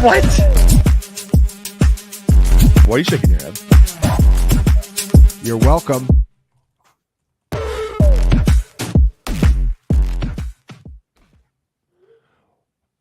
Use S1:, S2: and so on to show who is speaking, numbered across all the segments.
S1: What?
S2: Why are you shaking your head?
S3: You're welcome.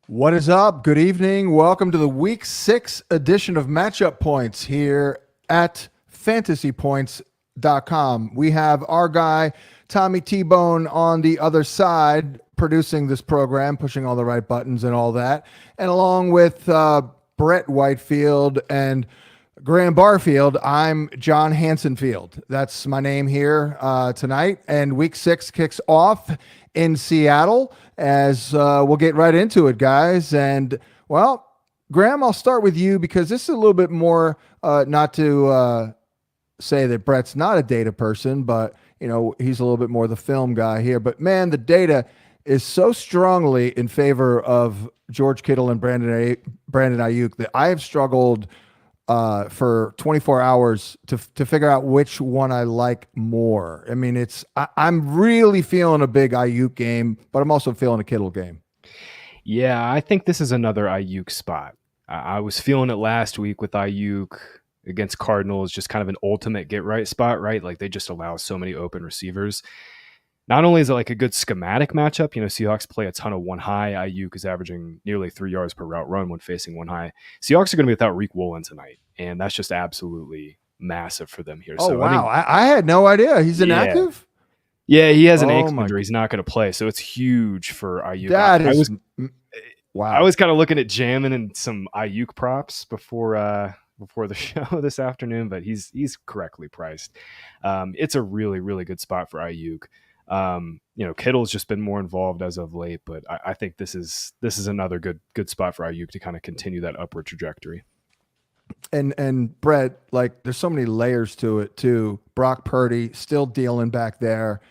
S3: What is up? Good evening. Welcome to the Week 6 edition of Matchup Points here at FantasyPoints.com. We have our guy, Tommy T-Bone, on the other side, producing this program, pushing all the right buttons and all that. And along with Brett Whitefield and Graham Barfield, I'm John Hansen Field. That's my name here tonight. And Week 6 kicks off in Seattle as we'll get right into it, guys. And, well, Graham, I'll start with you because this is a little bit more, not to say that Brett's not a data person, but, you know, he's a little bit more the film guy here. But, man, the data is so strongly in favor of George Kittle and Brandon Ayuk that I have struggled for 24 hours to figure out which one I like more. I mean, I'm really feeling a big Ayuk game, but I'm also feeling a Kittle game.
S4: Yeah, I think this is another Ayuk spot. I was feeling it last week with Ayuk against Cardinals, just kind of an ultimate get-right spot, right? Like they just allow so many open receivers. Not only is it like a good schematic matchup, you know, Seahawks play a ton of one high. Ayuk is averaging nearly 3 yards per route run when facing one high. Seahawks are going to be without Reek Woolen tonight, and that's just absolutely massive for them here.
S3: Oh,
S4: so
S3: wow. I had no idea. He's inactive?
S4: Yeah, he has an ankle injury. He's not going to play, so it's huge for Ayuk.
S3: Wow.
S4: I was kind of looking at jamming in some Ayuk props before the show this afternoon, but he's correctly priced. It's a really, really good spot for Ayuk. You know, Kittle's just been more involved as of late, but I think this is another good spot for Ayuk to kind of continue that upward trajectory.
S3: And Brett, like there's so many layers to it too. Brock Purdy still dealing back there,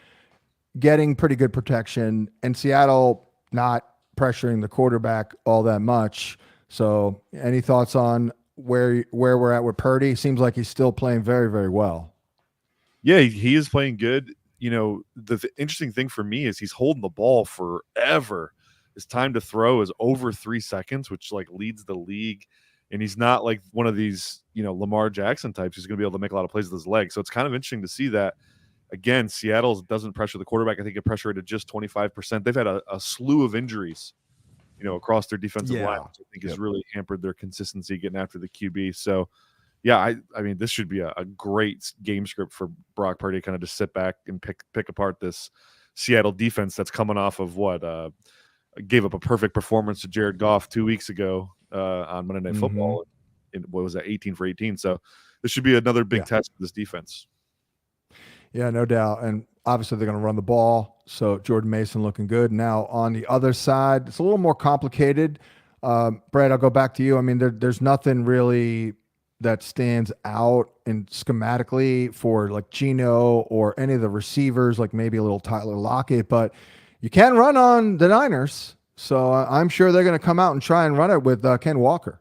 S3: getting pretty good protection, and Seattle not pressuring the quarterback all that much. So any thoughts on where we're at with Purdy? Seems like he's still playing very, very well.
S2: Yeah, he is playing good. You know, the interesting thing for me is he's holding the ball forever. His time to throw is over 3 seconds, which like leads the league. And he's not like one of these, you know, Lamar Jackson types who's going to be able to make a lot of plays with his legs. So it's kind of interesting to see that. Again, Seattle doesn't pressure the quarterback. I think it pressure rated just 25%. They've had a slew of injuries, you know, across their defensive line, which I think has really hampered their consistency getting after the QB. So, yeah, I mean, this should be a great game script for Brock Purdy, kind of just sit back and pick apart this Seattle defense that's coming off of gave up a perfect performance to Jared Goff 2 weeks ago on Monday Night Football. And what was that, 18 for 18? So this should be another big test for this defense.
S3: Yeah, no doubt. And obviously they're going to run the ball. So Jordan Mason looking good. Now on the other side, it's a little more complicated. Brett, I'll go back to you. I mean, there's nothing really that stands out in schematically for like Geno or any of the receivers, like maybe a little Tyler Lockett, but you can run on the Niners. So I'm sure they're going to come out and try and run it with Ken Walker.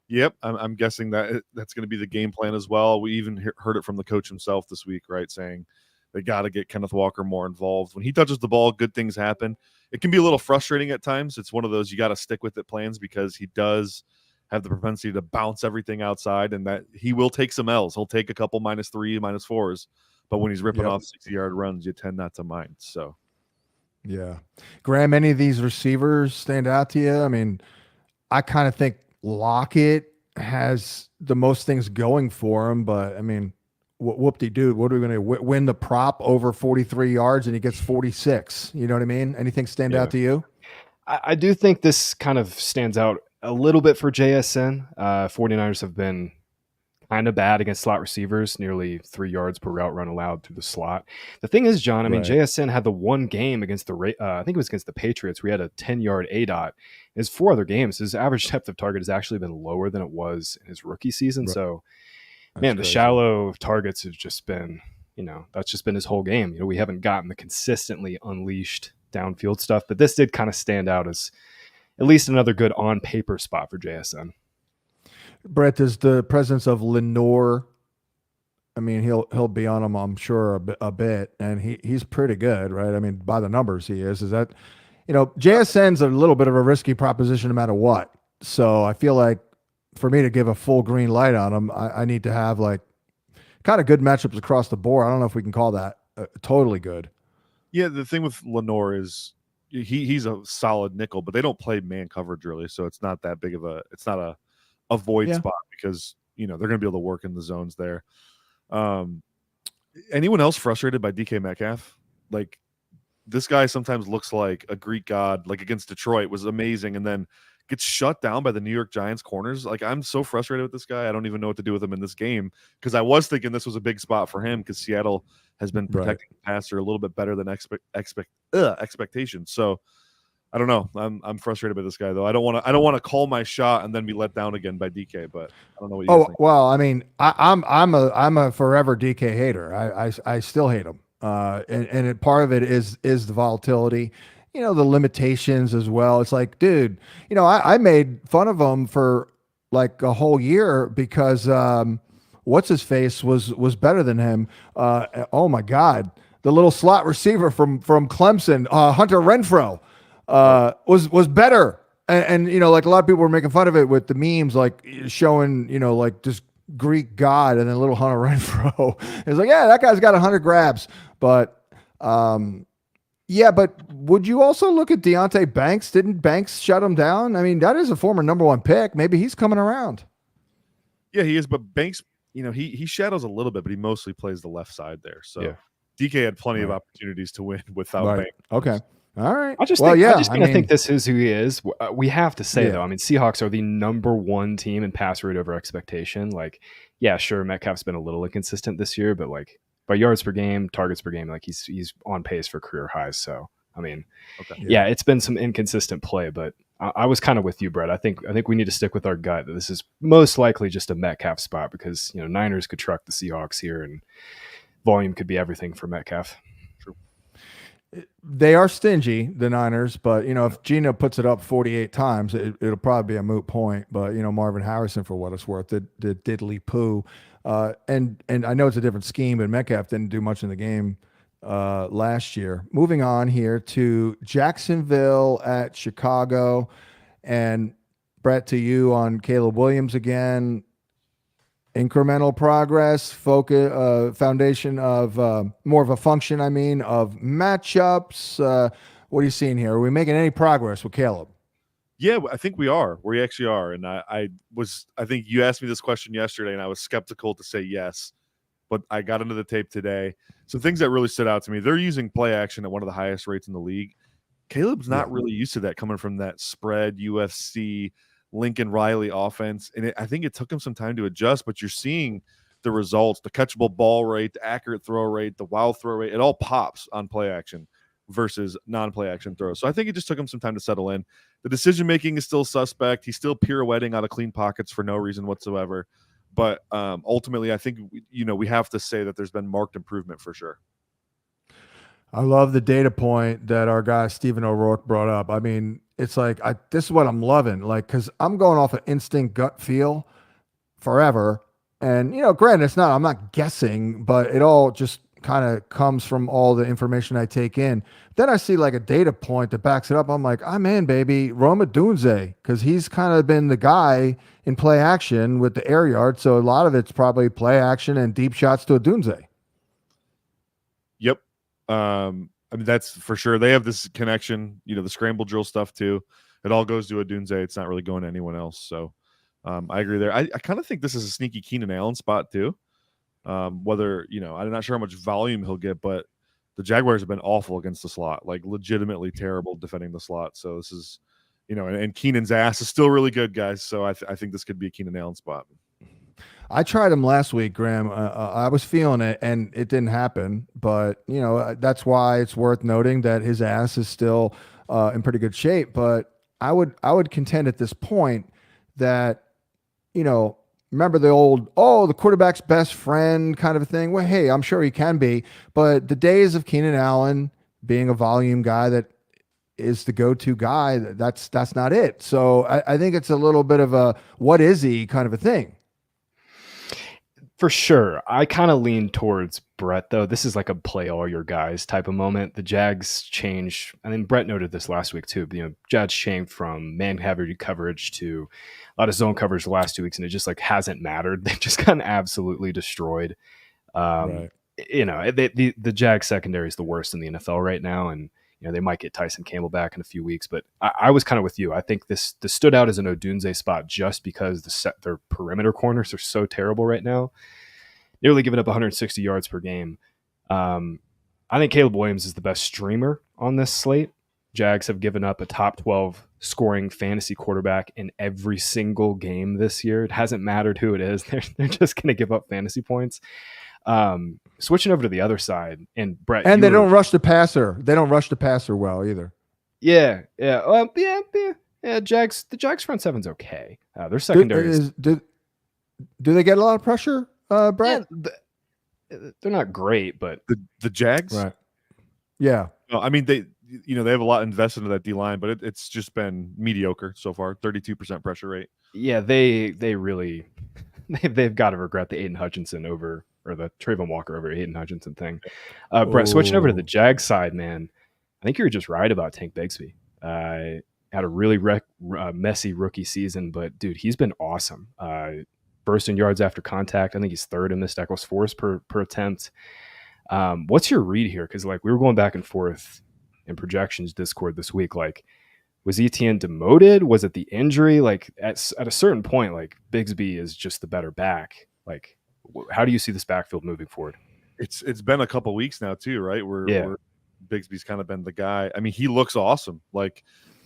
S2: Yep, I'm guessing that's going to be the game plan as well. We even heard it from the coach himself this week, right, saying they got to get Kenneth Walker more involved. When he touches the ball, good things happen. It can be a little frustrating at times. It's one of those you got to stick with it plans because he does have the propensity to bounce everything outside, and that he will take some L's. He'll take a couple -3, -4s, but when he's ripping off 60-yard runs, you tend not to mind. So,
S3: yeah. Graham, any of these receivers stand out to you? I mean, I kind of think Lockett has the most things going for him, but I mean, whoop-de-doo, what are we going to win the prop over 43 yards and he gets 46? You know what I mean? Anything stand out to you?
S4: I do think this kind of stands out a little bit for JSN. 49ers have been kind of bad against slot receivers, nearly 3 yards per route run allowed through the slot. The thing is, John, I mean, JSN had the one game against I think it was against the Patriots. We had a 10-yard ADOT. His 4 other games, his average depth of target has actually been lower than it was in his rookie season. Right. So, man, the shallow targets have just been, you know, that's just been his whole game. You know, we haven't gotten the consistently unleashed downfield stuff, but this did kind of stand out as at least another good on paper spot for JSN.
S3: Brett, does the presence of Lenore, I mean, he'll be on him, I'm sure, a bit, and he's pretty good, right? I mean, by the numbers he is. Is that, you know, JSN's a little bit of a risky proposition no matter what. So I feel like for me to give a full green light on him, I need to have like kind of good matchups across the board. I don't know if we can call that totally good.
S2: Yeah, the thing with Lenore is he's a solid nickel, but they don't play man coverage really, so it's not that big of it's not a void spot because they're going to be able to work in the zones there. Anyone else frustrated by DK Metcalf? Like, this guy sometimes looks like a Greek god, like against Detroit was amazing, and then gets shut down by the New York Giants corners. Like, I'm so frustrated with this guy. I don't even know what to do with him in this game because I was thinking this was a big spot for him because Seattle has been protecting the passer a little bit better than expectations. So I don't know. I'm frustrated by this guy though. I don't want to call my shot and then be let down again by DK. But I don't know what you guys think.
S3: Well, I mean, I'm a forever DK hater. I still hate him. And part of it is the volatility, the limitations as well. It's like, dude, I made fun of him for like a whole year because what's his face was better than him. Oh my God, the little slot receiver from Clemson, Hunter Renfrow, was better. And like a lot of people were making fun of it with the memes, like showing like just Greek god and then little Hunter Renfrow. It's like, yeah, that guy's got 100 grabs. But but would you also look at Deonte Banks? Didn't Banks shut him down? I mean, that is a former number 1 pick. Maybe he's coming around.
S2: Yeah, he is. But Banks, he shadows a little bit, but he mostly plays the left side there. So DK had plenty of opportunities to win without Banks.
S3: Okay. All right.
S4: I think this is who he is. We have to say, though, I mean, Seahawks are the number 1 team in pass rate over expectation. Like, yeah, sure, Metcalf's been a little inconsistent this year, but like by yards per game, targets per game, like he's on pace for career highs. So, I mean, it's been some inconsistent play, but I was kind of with you, Brett. I think we need to stick with our gut that this is most likely just a Metcalf spot because, Niners could truck the Seahawks here and volume could be everything for Metcalf.
S3: They are stingy, the Niners, but if Gino puts it up 48 times, it'll probably be a moot point. But Marvin Harrison, for what it's worth, did diddly poo, and I know it's a different scheme, but Metcalf didn't do much in the game last year. Moving on here to Jacksonville at Chicago, and Brett, to you on Caleb Williams again. Incremental progress, focus, foundation of more of a function, of matchups. What are you seeing here? Are we making any progress with Caleb?
S2: Yeah, I think we are. We actually are. And I think you asked me this question yesterday, and I was skeptical to say yes, but I got into the tape today. Some things that really stood out to me. They're using play action at one of the highest rates in the league. Caleb's not really used to that coming from that spread UFC Lincoln Riley offense. And I think it took him some time to adjust, but you're seeing the results, the catchable ball rate, the accurate throw rate, the wild throw rate. It all pops on play action versus non-play action throws. So I think it just took him some time to settle in. The decision-making is still suspect. He's still pirouetting out of clean pockets for no reason whatsoever. But ultimately, I think, we have to say that there's been marked improvement for sure.
S3: I love the data point that our guy Stephen O'Rourke brought up. I mean, it's like this is what I'm loving, like, because I'm going off an instinct gut feel forever. And, granted, I'm not guessing, but it all just kind of comes from all the information I take in. Then I see like a data point that backs it up. I'm like, I'm in, baby. Roma Dunze, because he's kind of been the guy in play action with the air yard. So a lot of it's probably play action and deep shots to a Dunze.
S2: Yep. That's for sure. They have this connection, the scramble drill stuff too. It all goes to a Dunze. It's not really going to anyone else. So I agree there. I kind of think this is a sneaky Keenan Allen spot too. Whether, I'm not sure how much volume he'll get, but the Jaguars have been awful against the slot, like legitimately terrible defending the slot. So this is, and Keenan's ass is still really good, guys. So I think this could be a Keenan Allen spot.
S3: I tried him last week, Graham. I was feeling it, and it didn't happen. But, that's why it's worth noting that his ass is still in pretty good shape. But I would contend at this point that, remember the old, the quarterback's best friend kind of a thing? Well, hey, I'm sure he can be. But the days of Keenan Allen being a volume guy that is the go-to guy, that's not it. So I think it's a little bit of a what is he kind of a thing.
S4: For sure. I kind of lean towards Brett, though. This is like a play all your guys type of moment. The Jags change. I mean, Brett noted this last week, too. Jags changed from man-heavy coverage to a lot of zone coverage the last 2 weeks, and it just like hasn't mattered. They've just gotten absolutely destroyed.
S3: Right.
S4: The Jags secondary is the worst in the NFL right now, and they might get Tyson Campbell back in a few weeks. But I was kind of with you. I think this stood out as an Odunze spot just because their perimeter corners are so terrible right now. Nearly giving up 160 yards per game. I think Caleb Williams is the best streamer on this slate. Jags have given up a top 12 scoring fantasy quarterback in every single game this year. It hasn't mattered who it is. They're just going to give up fantasy points. Switching over to the other side, and Brett,
S3: and they don't rush the passer. They don't rush the passer well either.
S4: Yeah. Jags. The Jags front seven's okay. Their secondary
S3: do they get a lot of pressure, Brett?
S4: Yeah, they're not great, but
S2: the Jags,
S3: right? Yeah.
S2: No, I mean they have a lot invested into that D line, but it's just been mediocre so far. 32% pressure rate.
S4: Yeah, they really they've got to regret the Aiden Hutchinson or the Trayvon Walker over Aiden Hutchinson thing. Brett, switching over to the Jags side, man, I think you were just right about Tank Bigsby. Had a really messy rookie season, but dude, he's been awesome. Burst in yards after contact. I think he's third in missed tackles forced per attempt. What's your read here? Because we were going back and forth in projections Discord this week. Was Etienne demoted? Was it the injury? At a certain point, Bigsby is just the better back. How do you see this backfield moving forward?
S2: It's been a couple weeks now too, right? Where Bigsby's kind of been the guy. I mean, he looks awesome.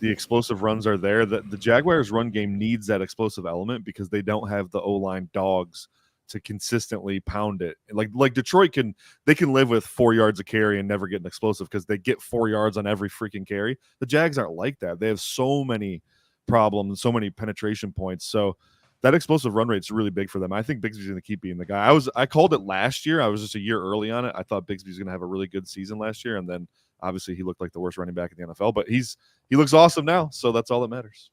S2: The explosive runs are there. The Jaguars' run game needs that explosive element because they don't have the O-line dogs to consistently pound it. Like Detroit can live with 4 yards of carry and never get an explosive because they get 4 yards on every freaking carry. The Jags aren't like that. They have so many problems, so many penetration points. So that explosive run rate is really big for them. I think Bigsby's going to keep being the guy. I called it last year. I was just a year early on it. I thought Bigsby's going to have a really good season last year, and then obviously he looked like the worst running back in the NFL. But he looks awesome now, so that's all that matters.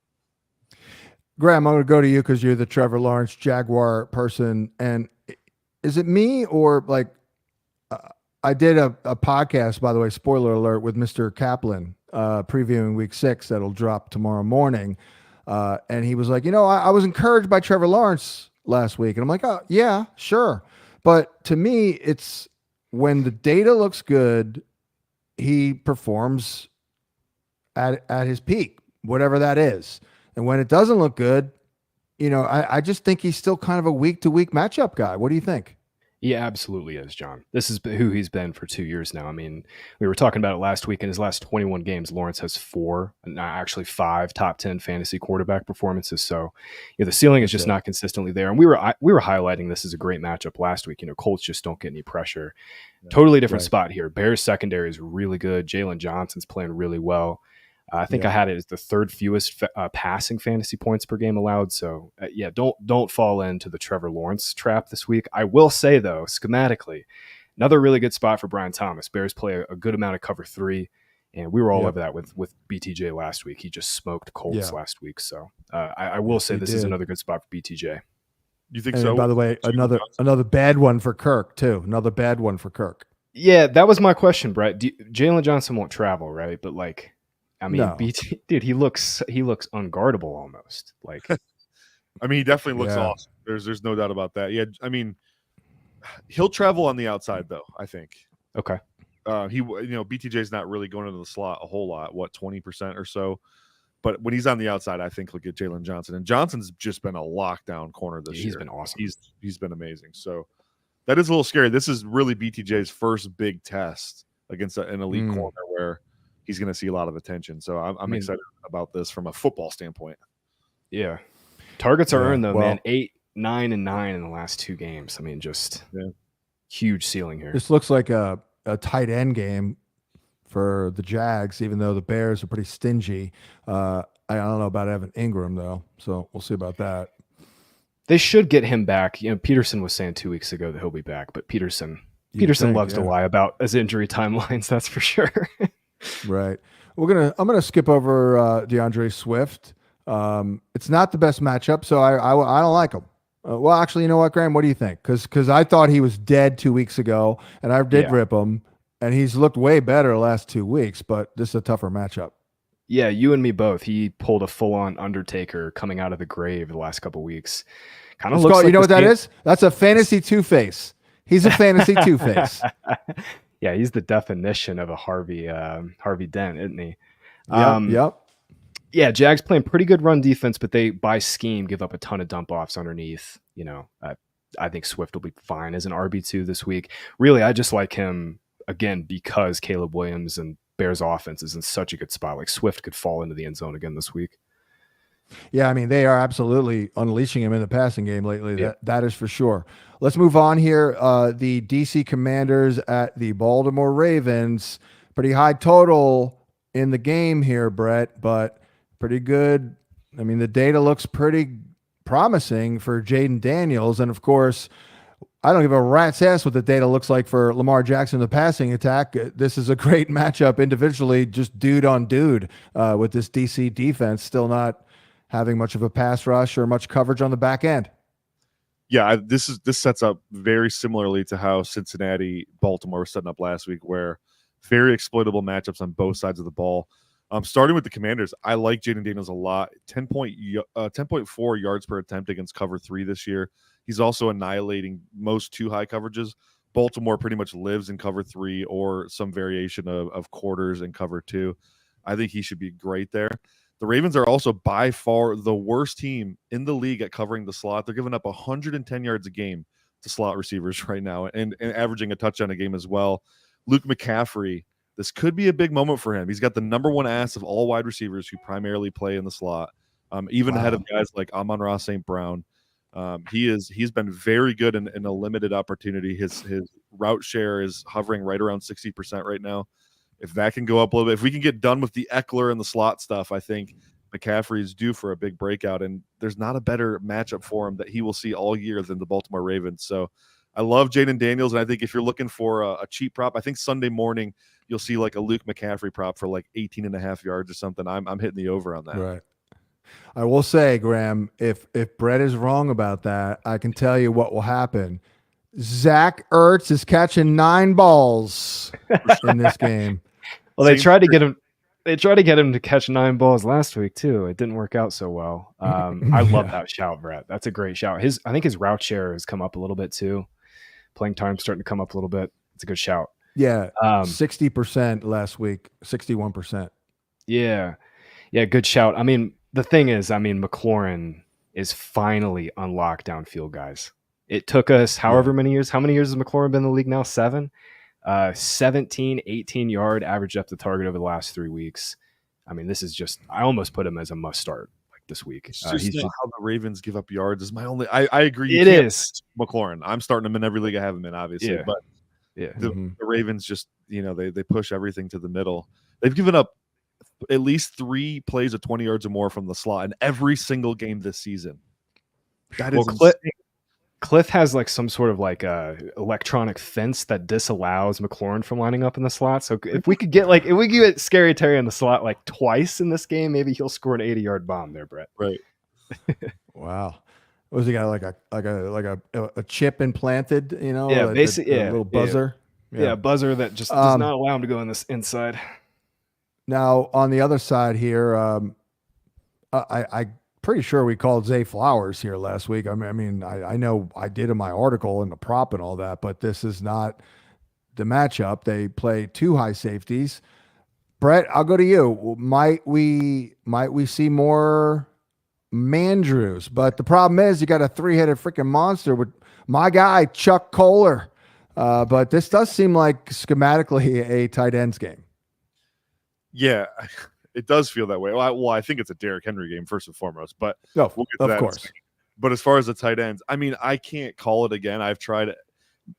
S3: Graham, I'm going to go to you because you're the Trevor Lawrence Jaguar person. And is it me or I did a podcast, by the way, spoiler alert, with Mr. Kaplan previewing week 6 that'll drop tomorrow morning. And he was like, I was encouraged by Trevor Lawrence last week. And I'm like, oh, yeah, sure. But to me, it's when the data looks good, he performs at his peak, whatever that is. And when it doesn't look good, I just think he's still kind of a week-to-week matchup guy. What do you think?
S4: He absolutely is, John. This is who he's been for 2 years now. I mean, we were talking about it last week. In his last 21 games, Lawrence has 5 top 10 fantasy quarterback performances. So, the ceiling is just not consistently there. And we were highlighting this as a great matchup last week. Colts just don't get any pressure. Totally different spot here. Bears secondary is really good. Jalen Johnson's playing really well. I think I had it as the third fewest passing fantasy points per game allowed. So don't fall into the Trevor Lawrence trap this week. I will say though, schematically, another really good spot for Brian Thomas. Bears play a good amount of cover 3, and we were all over that with BTJ last week. He just smoked Colts last week. So I will say this is another good spot for BTJ.
S2: You think
S3: and
S2: so?
S3: By the way, another bad one for Kirk too. Another bad one for Kirk.
S4: Yeah, that was my question, Brett. Jalen Johnson won't travel, right? But no. BT, dude, he looks unguardable almost.
S2: I mean, he definitely looks awesome. There's no doubt about that. Yeah, I mean, he'll travel on the outside though. I think.
S4: Okay.
S2: BTJ's not really going into the slot a whole lot. 20% or so. But when he's on the outside, I think look at Jalen Johnson. And Johnson's just been a lockdown corner this year.
S4: He's been awesome.
S2: He's been amazing. So that is a little scary. This is really BTJ's first big test against an elite corner where he's going to see a lot of attention. So I'm excited about this from a football standpoint.
S4: Yeah. Targets are earned, though, man. 8, 9, and 9 in the last 2 games. I mean, just huge ceiling here.
S3: This looks like a tight end game for the Jags, even though the Bears are pretty stingy. I don't know about Evan Ingram, though, so we'll see about that.
S4: They should get him back. Peterson was saying 2 weeks ago that he'll be back, but Peterson loves to lie about his injury timelines, that's for sure.
S3: Right. I'm gonna skip over DeAndre Swift. It's not the best matchup, so I don't like him. Well, actually, you know what, Graham? What do you think? Because I thought he was dead 2 weeks ago, and I did
S4: Yeah.
S3: rip him, and he's looked way better the last 2 weeks. But this is a tougher matchup.
S4: Yeah, you and me both. He pulled a full-on Undertaker coming out of the grave the last couple weeks. Kind of
S3: It's
S4: looks
S3: called,
S4: like
S3: you know
S4: this
S3: what that
S4: game-
S3: is? That's a fantasy two-face. He's a fantasy two-face.
S4: Yeah, he's the definition of a Harvey Dent, isn't he?
S3: Yep.
S4: Yeah, Jags playing pretty good run defense, but they by scheme give up a ton of dump offs underneath. I think Swift will be fine as an RB2 this week. Really, I just like him again because Caleb Williams and Bears offense is in such a good spot. Like Swift could fall into the end zone again this week.
S3: Yeah, I mean, they are absolutely unleashing him in the passing game lately.
S4: Yeah.
S3: That is for sure. Let's move on here. The DC Commanders at the Baltimore Ravens. Pretty high total in the game here, Brett, but pretty good. I mean, the data looks pretty promising for Jaden Daniels. And of course, I don't give a rat's ass what the data looks like for Lamar Jackson, the passing attack. This is a great matchup individually, just dude on dude with this DC defense still not having much of a pass rush or much coverage on the back end.
S2: Yeah, this sets up very similarly to how Cincinnati, Baltimore was setting up last week, where very exploitable matchups on both sides of the ball. Starting with the Commanders, I like Jaden Daniels a lot. 10.4 yards per attempt against cover 3 this year. He's also annihilating most too high coverages. Baltimore pretty much lives in cover 3 or some variation of quarters in cover 2. I think he should be great there. The Ravens are also by far the worst team in the league at covering the slot. They're giving up 110 yards a game to slot receivers right now and averaging a touchdown a game as well. Luke McCaffrey, this could be a big moment for him. He's got the number 1 ass of all wide receivers who primarily play in the slot, even ahead of guys like Amon-Ra St. Brown. He's been very good in a limited opportunity. His route share is hovering right around 60% right now. If that can go up a little bit, if we can get done with the Eckler and the slot stuff, I think McCaffrey is due for a big breakout, and there's not a better matchup for him that he will see all year than the Baltimore Ravens. So I love Jaden Daniels, and I think if you're looking for a cheap prop, I think Sunday morning you'll see like a Luke McCaffrey prop for like 18.5 yards or something. I'm hitting the over on that.
S3: Right. I will say, Graham, if Brett is wrong about that, I can tell you what will happen. Zach Ertz is catching 9 balls in this game.
S4: Well, they tried to get him. They tried to get him to catch 9 balls last week too. It didn't work out so well. I love that shout, Brett. That's a great shout. I think his route share has come up a little bit too. Playing time starting to come up a little bit. It's a good shout.
S3: Yeah, 60% last week, 61%.
S4: Yeah, good shout. I mean, the thing is, McLaurin is finally on lockdown field, guys. It took us however many years. How many years has McLaurin been in the league now? 7? 17, 18-yard average depth of target over the last 3 weeks. I mean, this is just – I almost put him as a must-start like this week.
S2: It's just how the Ravens give up yards is my only – I agree.
S4: It is.
S2: McLaurin. I'm starting him in every league I have him in, obviously.
S4: Yeah.
S2: But
S4: yeah,
S2: the Ravens just – they push everything to the middle. They've given up at least 3 plays of 20 yards or more from the slot in every single game this season. That is insane.
S4: Cliff has like some sort of like electronic fence that disallows McLaurin from lining up in the slot. So if we could get Scary Terry in the slot like twice in this game, maybe he'll score an 80-yard bomb there, Brett.
S2: Right.
S3: Wow. Was he got like a chip implanted?
S4: Yeah, basically,
S3: a little buzzer.
S4: Yeah, buzzer that just does not allow him to go in this inside.
S3: Now on the other side here, I pretty sure we called Zay Flowers here last week. I mean, I know I did in my article and the prop and all that, but this is not the matchup. They play 2 high safeties. Brett, I'll go to you. Might we see more Mandrews? But the problem is you got a 3-headed freaking monster with my guy Chuck Kohler. But this does seem like schematically a tight ends game.
S2: Yeah. It does feel that way. Well, I think it's a Derrick Henry game first and foremost, but
S3: we'll get to
S2: that
S3: of course.
S2: But as far as the tight ends, I mean, I can't call it again. I've tried it.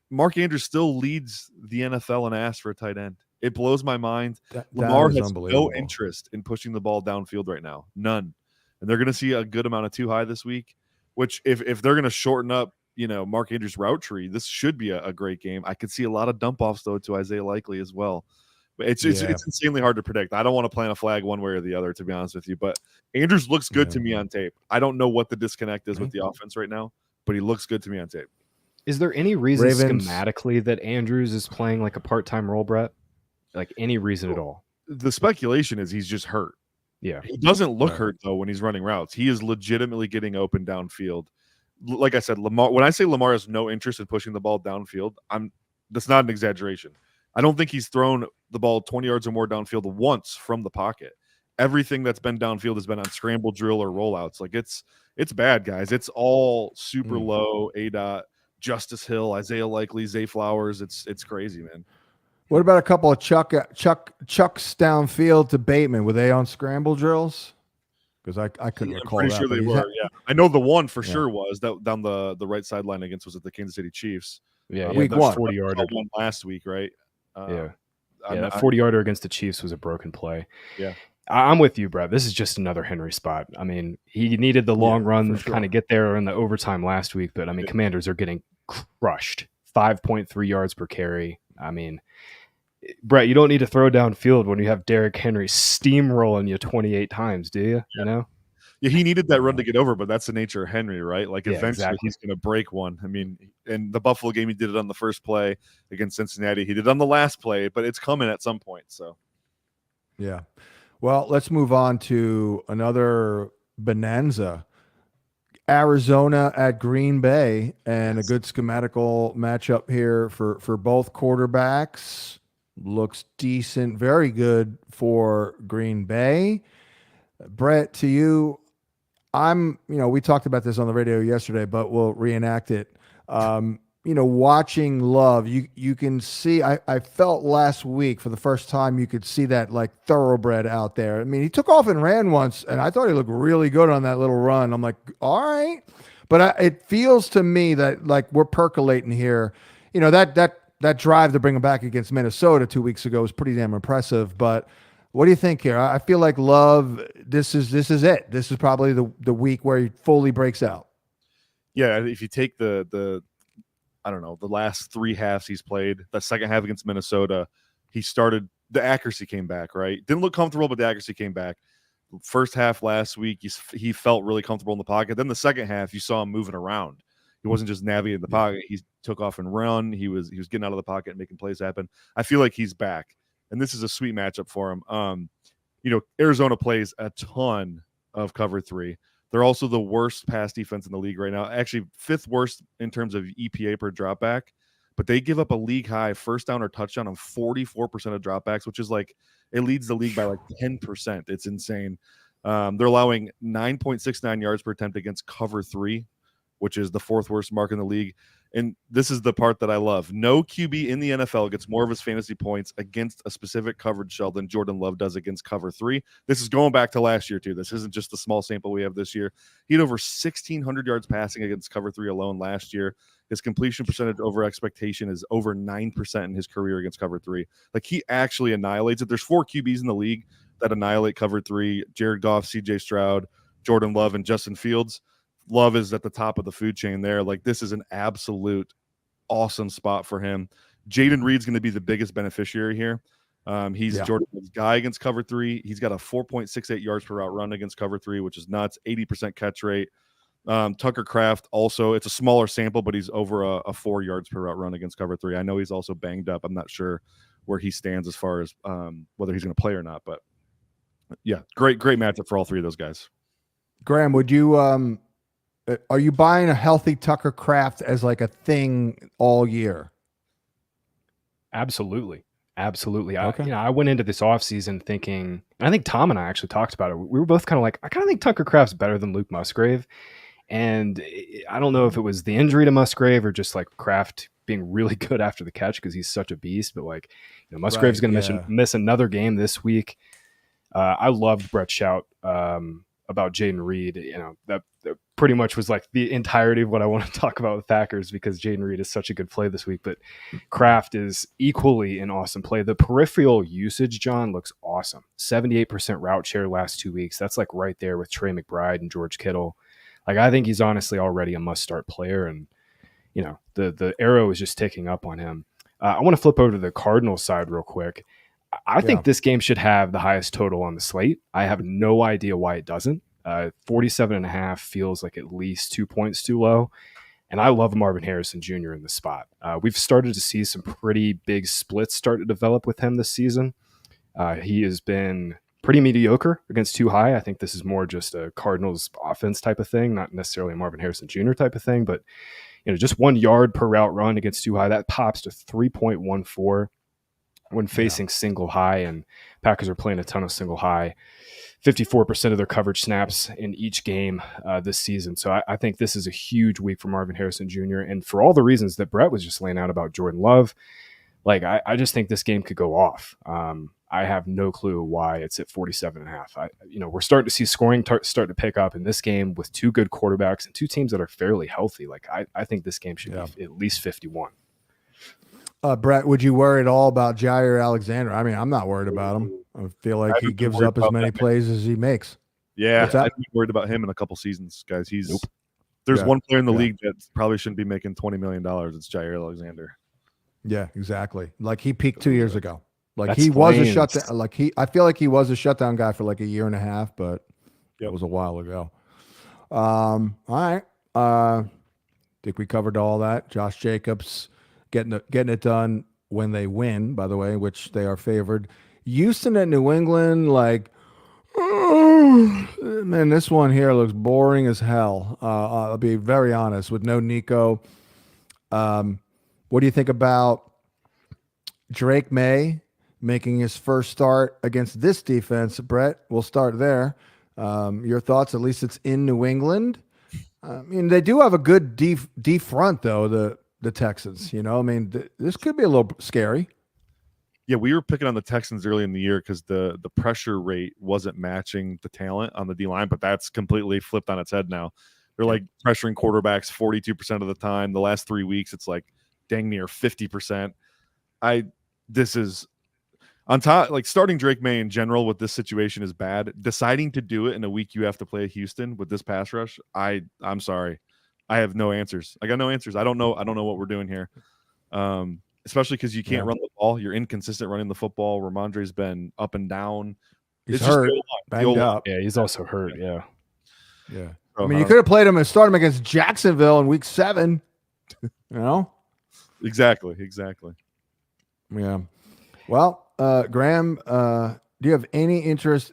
S2: Mark Andrews still leads the NFL in ass for a tight end. It blows my mind. Lamar has no interest in pushing the ball downfield right now. None. And they're going to see a good amount of 2 high this week, which if they're going to shorten up, Mark Andrews' route tree, this should be a great game. I could see a lot of dump offs though to Isaiah Likely as well. It's insanely hard to predict. I don't want to plant a flag one way or the other, to be honest with you. But Andrews looks good to me on tape. I don't know what the disconnect is with the offense right now, but he looks good to me on tape.
S4: Is there any reason
S3: Ravens.
S4: schematically that Andrews is playing like a part-time role, Brett? Like any reason at all?
S2: The speculation is he's just hurt.
S4: Yeah.
S2: He doesn't look
S3: Right.
S2: hurt, though, when he's running routes. He is legitimately getting open downfield. Like I said, Lamar. When I say Lamar has no interest in pushing the ball downfield, that's not an exaggeration. I don't think he's thrown the ball 20 yards or more downfield once from the pocket. Everything that's been downfield has been on scramble drill or rollouts. Like it's bad, guys. It's all super low ADOT. Justice Hill, Isaiah Likely, Zay Flowers. It's crazy, man.
S3: What about a couple of chucks downfield to Bateman? Were they on scramble drills? Because I couldn't recall
S2: I'm
S3: that.
S2: pretty sure they were. Yeah, I know the one for sure was that down the right sideline against was it the Kansas City Chiefs?
S4: Yeah,
S3: Week
S4: that
S3: one.
S4: 40-yarder.
S2: One last week, right?
S4: Yeah, that 40-yarder against the Chiefs was a broken play.
S2: Yeah.
S4: I'm with you, Brett. This is just another Henry spot. I mean, he needed the long run
S3: sure.
S4: kind of get there in the overtime last week, but I mean, Commanders are getting crushed. 5.3 yards per carry. I mean, Brett, you don't need to throw downfield when you have Derrick Henry steamrolling you 28 times, do you? You know?
S2: Yeah, he needed that run to get over, but that's the nature of Henry, right? Like eventually
S4: exactly.
S2: he's going to break one. I mean, in the Buffalo game, he did it on the first play against Cincinnati. He did it on the last play, but it's coming at some point. So,
S3: Yeah. Well, let's move on to another bonanza. Arizona at Green Bay, and a good schematical matchup here for both quarterbacks. Looks decent, very good for Green Bay. Brett, to you, we talked about this on the radio yesterday, but we'll reenact it. Watching Love, you can see, I felt last week for the first time, you could see that like thoroughbred out there. I mean, he took off and ran once, and I thought he looked really good on that little run. I'm like, all right. But it feels to me that like we're percolating here. That drive to bring him back against Minnesota 2 weeks ago was pretty damn impressive. But what do you think here? I feel like Love, this is it. This is probably the week where he fully breaks out.
S2: Yeah, if you take the I don't know, the last three halves he's played, the second half against Minnesota, the accuracy came back, right? Didn't look comfortable, but the accuracy came back. First half last week, he felt really comfortable in the pocket. Then the second half, you saw him moving around. He wasn't just navigating the pocket. He took off and run. He was getting out of the pocket and making plays happen. I feel like he's back, and this is a sweet matchup for him. Arizona plays a ton of cover 3. They're also the worst pass defense in the league right now. Actually, 5th worst in terms of EPA per dropback, but they give up a league high first down or touchdown on 44% of dropbacks, which is like it leads the league by like 10%. It's insane. They're allowing 9.69 yards per attempt against cover 3, which is the 4th worst mark in the league. And this is the part that I love. No QB in the NFL gets more of his fantasy points against a specific coverage shell than Jordan Love does against cover 3. This is going back to last year, too. This isn't just the small sample we have this year. He had over 1,600 yards passing against cover 3 alone last year. His completion percentage over expectation is over 9% in his career against cover 3. Like, he actually annihilates it. There's 4 QBs in the league that annihilate cover 3. Jared Goff, CJ Stroud, Jordan Love, and Justin Fields. Love is at the top of the food chain there. Like, this is an absolute awesome spot for him. Jaden Reed's going to be the biggest beneficiary here. He's Jordan Love's guy against cover 3. He's got a 4.68 yards per route run against cover 3, which is nuts. 80% catch rate. Tucker Kraft also, it's a smaller sample, but he's over a 4 yards per route run against cover 3. I know he's also banged up. I'm not sure where he stands as far as whether he's going to play or not. But yeah, great matchup for all 3 of those guys.
S3: Graham, would you are you buying a healthy Tucker Kraft as like a thing all year?
S4: Absolutely.
S3: Okay.
S4: I went into this offseason thinking, and I think Tom and I actually talked about it. We were both kind of like, I kind of think Tucker Kraft's better than Luke Musgrave. And I don't know if it was the injury to Musgrave or just like Kraft being really good after the catch because he's such a beast. But like, Musgrave's going to miss another game this week. I loved Brett's shout about Jaden Reed. That pretty much was like the entirety of what I want to talk about with Packers because Jaden Reed is such a good play this week. But Kraft is equally an awesome play. The peripheral usage, John, looks awesome. 78% route share last 2 weeks. That's like right there with Trey McBride and George Kittle. Like, I think he's honestly already a must-start player, and the arrow is just ticking up on him. I want to flip over to the Cardinals side real quick. I think this game should have the highest total on the slate. I have no idea why it doesn't. 47.5 feels like at least 2 points too low. And I love Marvin Harrison Jr. in the spot. We've started to see some pretty big splits start to develop with him this season. He has been pretty mediocre against too high. I think this is more just a Cardinals offense type of thing, not necessarily a Marvin Harrison Jr. type of thing, but just 1 yard per route run against too high, that pops to 3.14 when facing single high, and Packers are playing a ton of single high. 54% of their coverage snaps in each game this season. So I think this is a huge week for Marvin Harrison Jr. And for all the reasons that Brett was just laying out about Jordan Love, like I just think this game could go off. I have no clue why it's at 47.5. We're starting to see scoring start to pick up in this game with 2 good quarterbacks and 2 teams that are fairly healthy. Like I think this game should be at least 51.
S3: Brett, would you worry at all about Jair Alexander? I mean, I'm not worried about him. I feel like he gives up as many plays as he makes.
S2: Yeah, I've been worried about him in a couple seasons, guys. There's one player in the league that probably shouldn't be making $20 million. It's Jair Alexander.
S3: Yeah, exactly. Like he peaked 2 years ago. Like
S4: That's
S3: he was
S4: flames.
S3: a shutdown. I feel like he was a shutdown guy for like a year and a half, but it was a while ago. All right. Think we covered all that. Josh Jacobs getting it done when they win, by the way, which they are favored. Houston at New England, like, man, this one here looks boring as hell. I'll be very honest, with no Nico. What do you think about Drake May making his first start against this defense? Brett, we'll start there. Your thoughts? At least it's in New England. I mean, they do have a good D front, though, the Texans. I mean, this could be a little scary.
S2: Yeah, we were picking on the Texans early in the year because the pressure rate wasn't matching the talent on the D-line, but that's completely flipped on its head now. They're like pressuring quarterbacks 42% of the time. The last 3 weeks, it's like dang near 50%. This is on top, like starting Drake May in general with this situation is bad. Deciding to do it in a week you have to play Houston with this pass rush, I'm sorry. I have no answers. I got no answers. I don't know what we're doing here. Especially because you can't run the ball. You're inconsistent running the football. Ramondre's been up and down.
S3: He's hurt, banged up.
S4: Yeah, he's also hurt. Yeah.
S3: I mean, you could have played him and started him against Jacksonville in week 7.
S2: Exactly.
S3: Yeah. Well, Graham, do you have any interest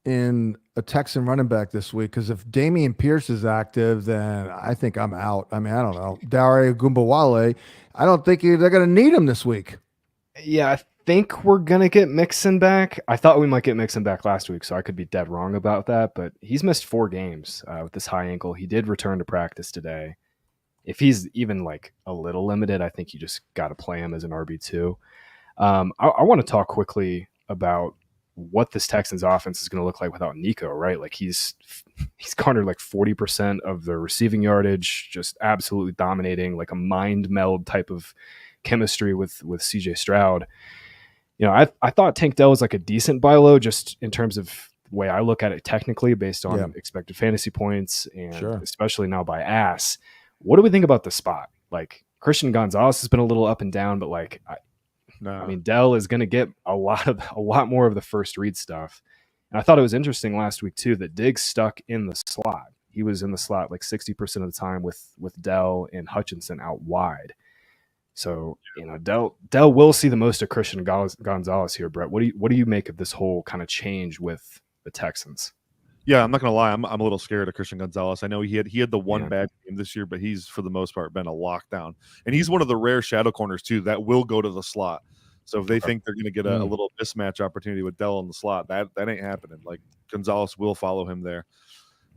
S3: in a Texan running back this week? Because if Damian Pierce is active, then I think I'm out. I mean, I don't know. Dare Gumbawale, I don't think they're going to need him this week.
S4: Yeah, I think we're going to get Mixon back. I thought we might get Mixon back last week, so I could be dead wrong about that. But he's missed 4 games with this high ankle. He did return to practice today. If he's even like a little limited, I think you just got to play him as an RB2. I want to talk quickly about what this Texans offense is going to look like without Nico, right? Like he's garnered like 40% of the receiving yardage, just absolutely dominating, like a mind meld type of chemistry with CJ Stroud. I thought Tank Dell was like a decent buy low just in terms of the way I look at it technically based on expected fantasy points and especially now by ass. What do we think about the spot? Like Christian Gonzalez has been a little up and down, but like, I mean, Dell is going to get a lot more of the first read stuff. And I thought it was interesting last week too that Diggs stuck in the slot. He was in the slot like 60% of the time with Dell and Hutchinson out wide. So, Dell will see the most of Christian Gonzalez here, Brett. What do you make of this whole kind of change with the Texans?
S2: Yeah, I'm not gonna lie. I'm a little scared of Christian Gonzalez. I know he had the one bad game this year, but he's for the most part been a lockdown, and he's one of the rare shadow corners too that will go to the slot. So if they think they're gonna get a little mismatch opportunity with Dell in the slot, that ain't happening. Like Gonzalez will follow him there.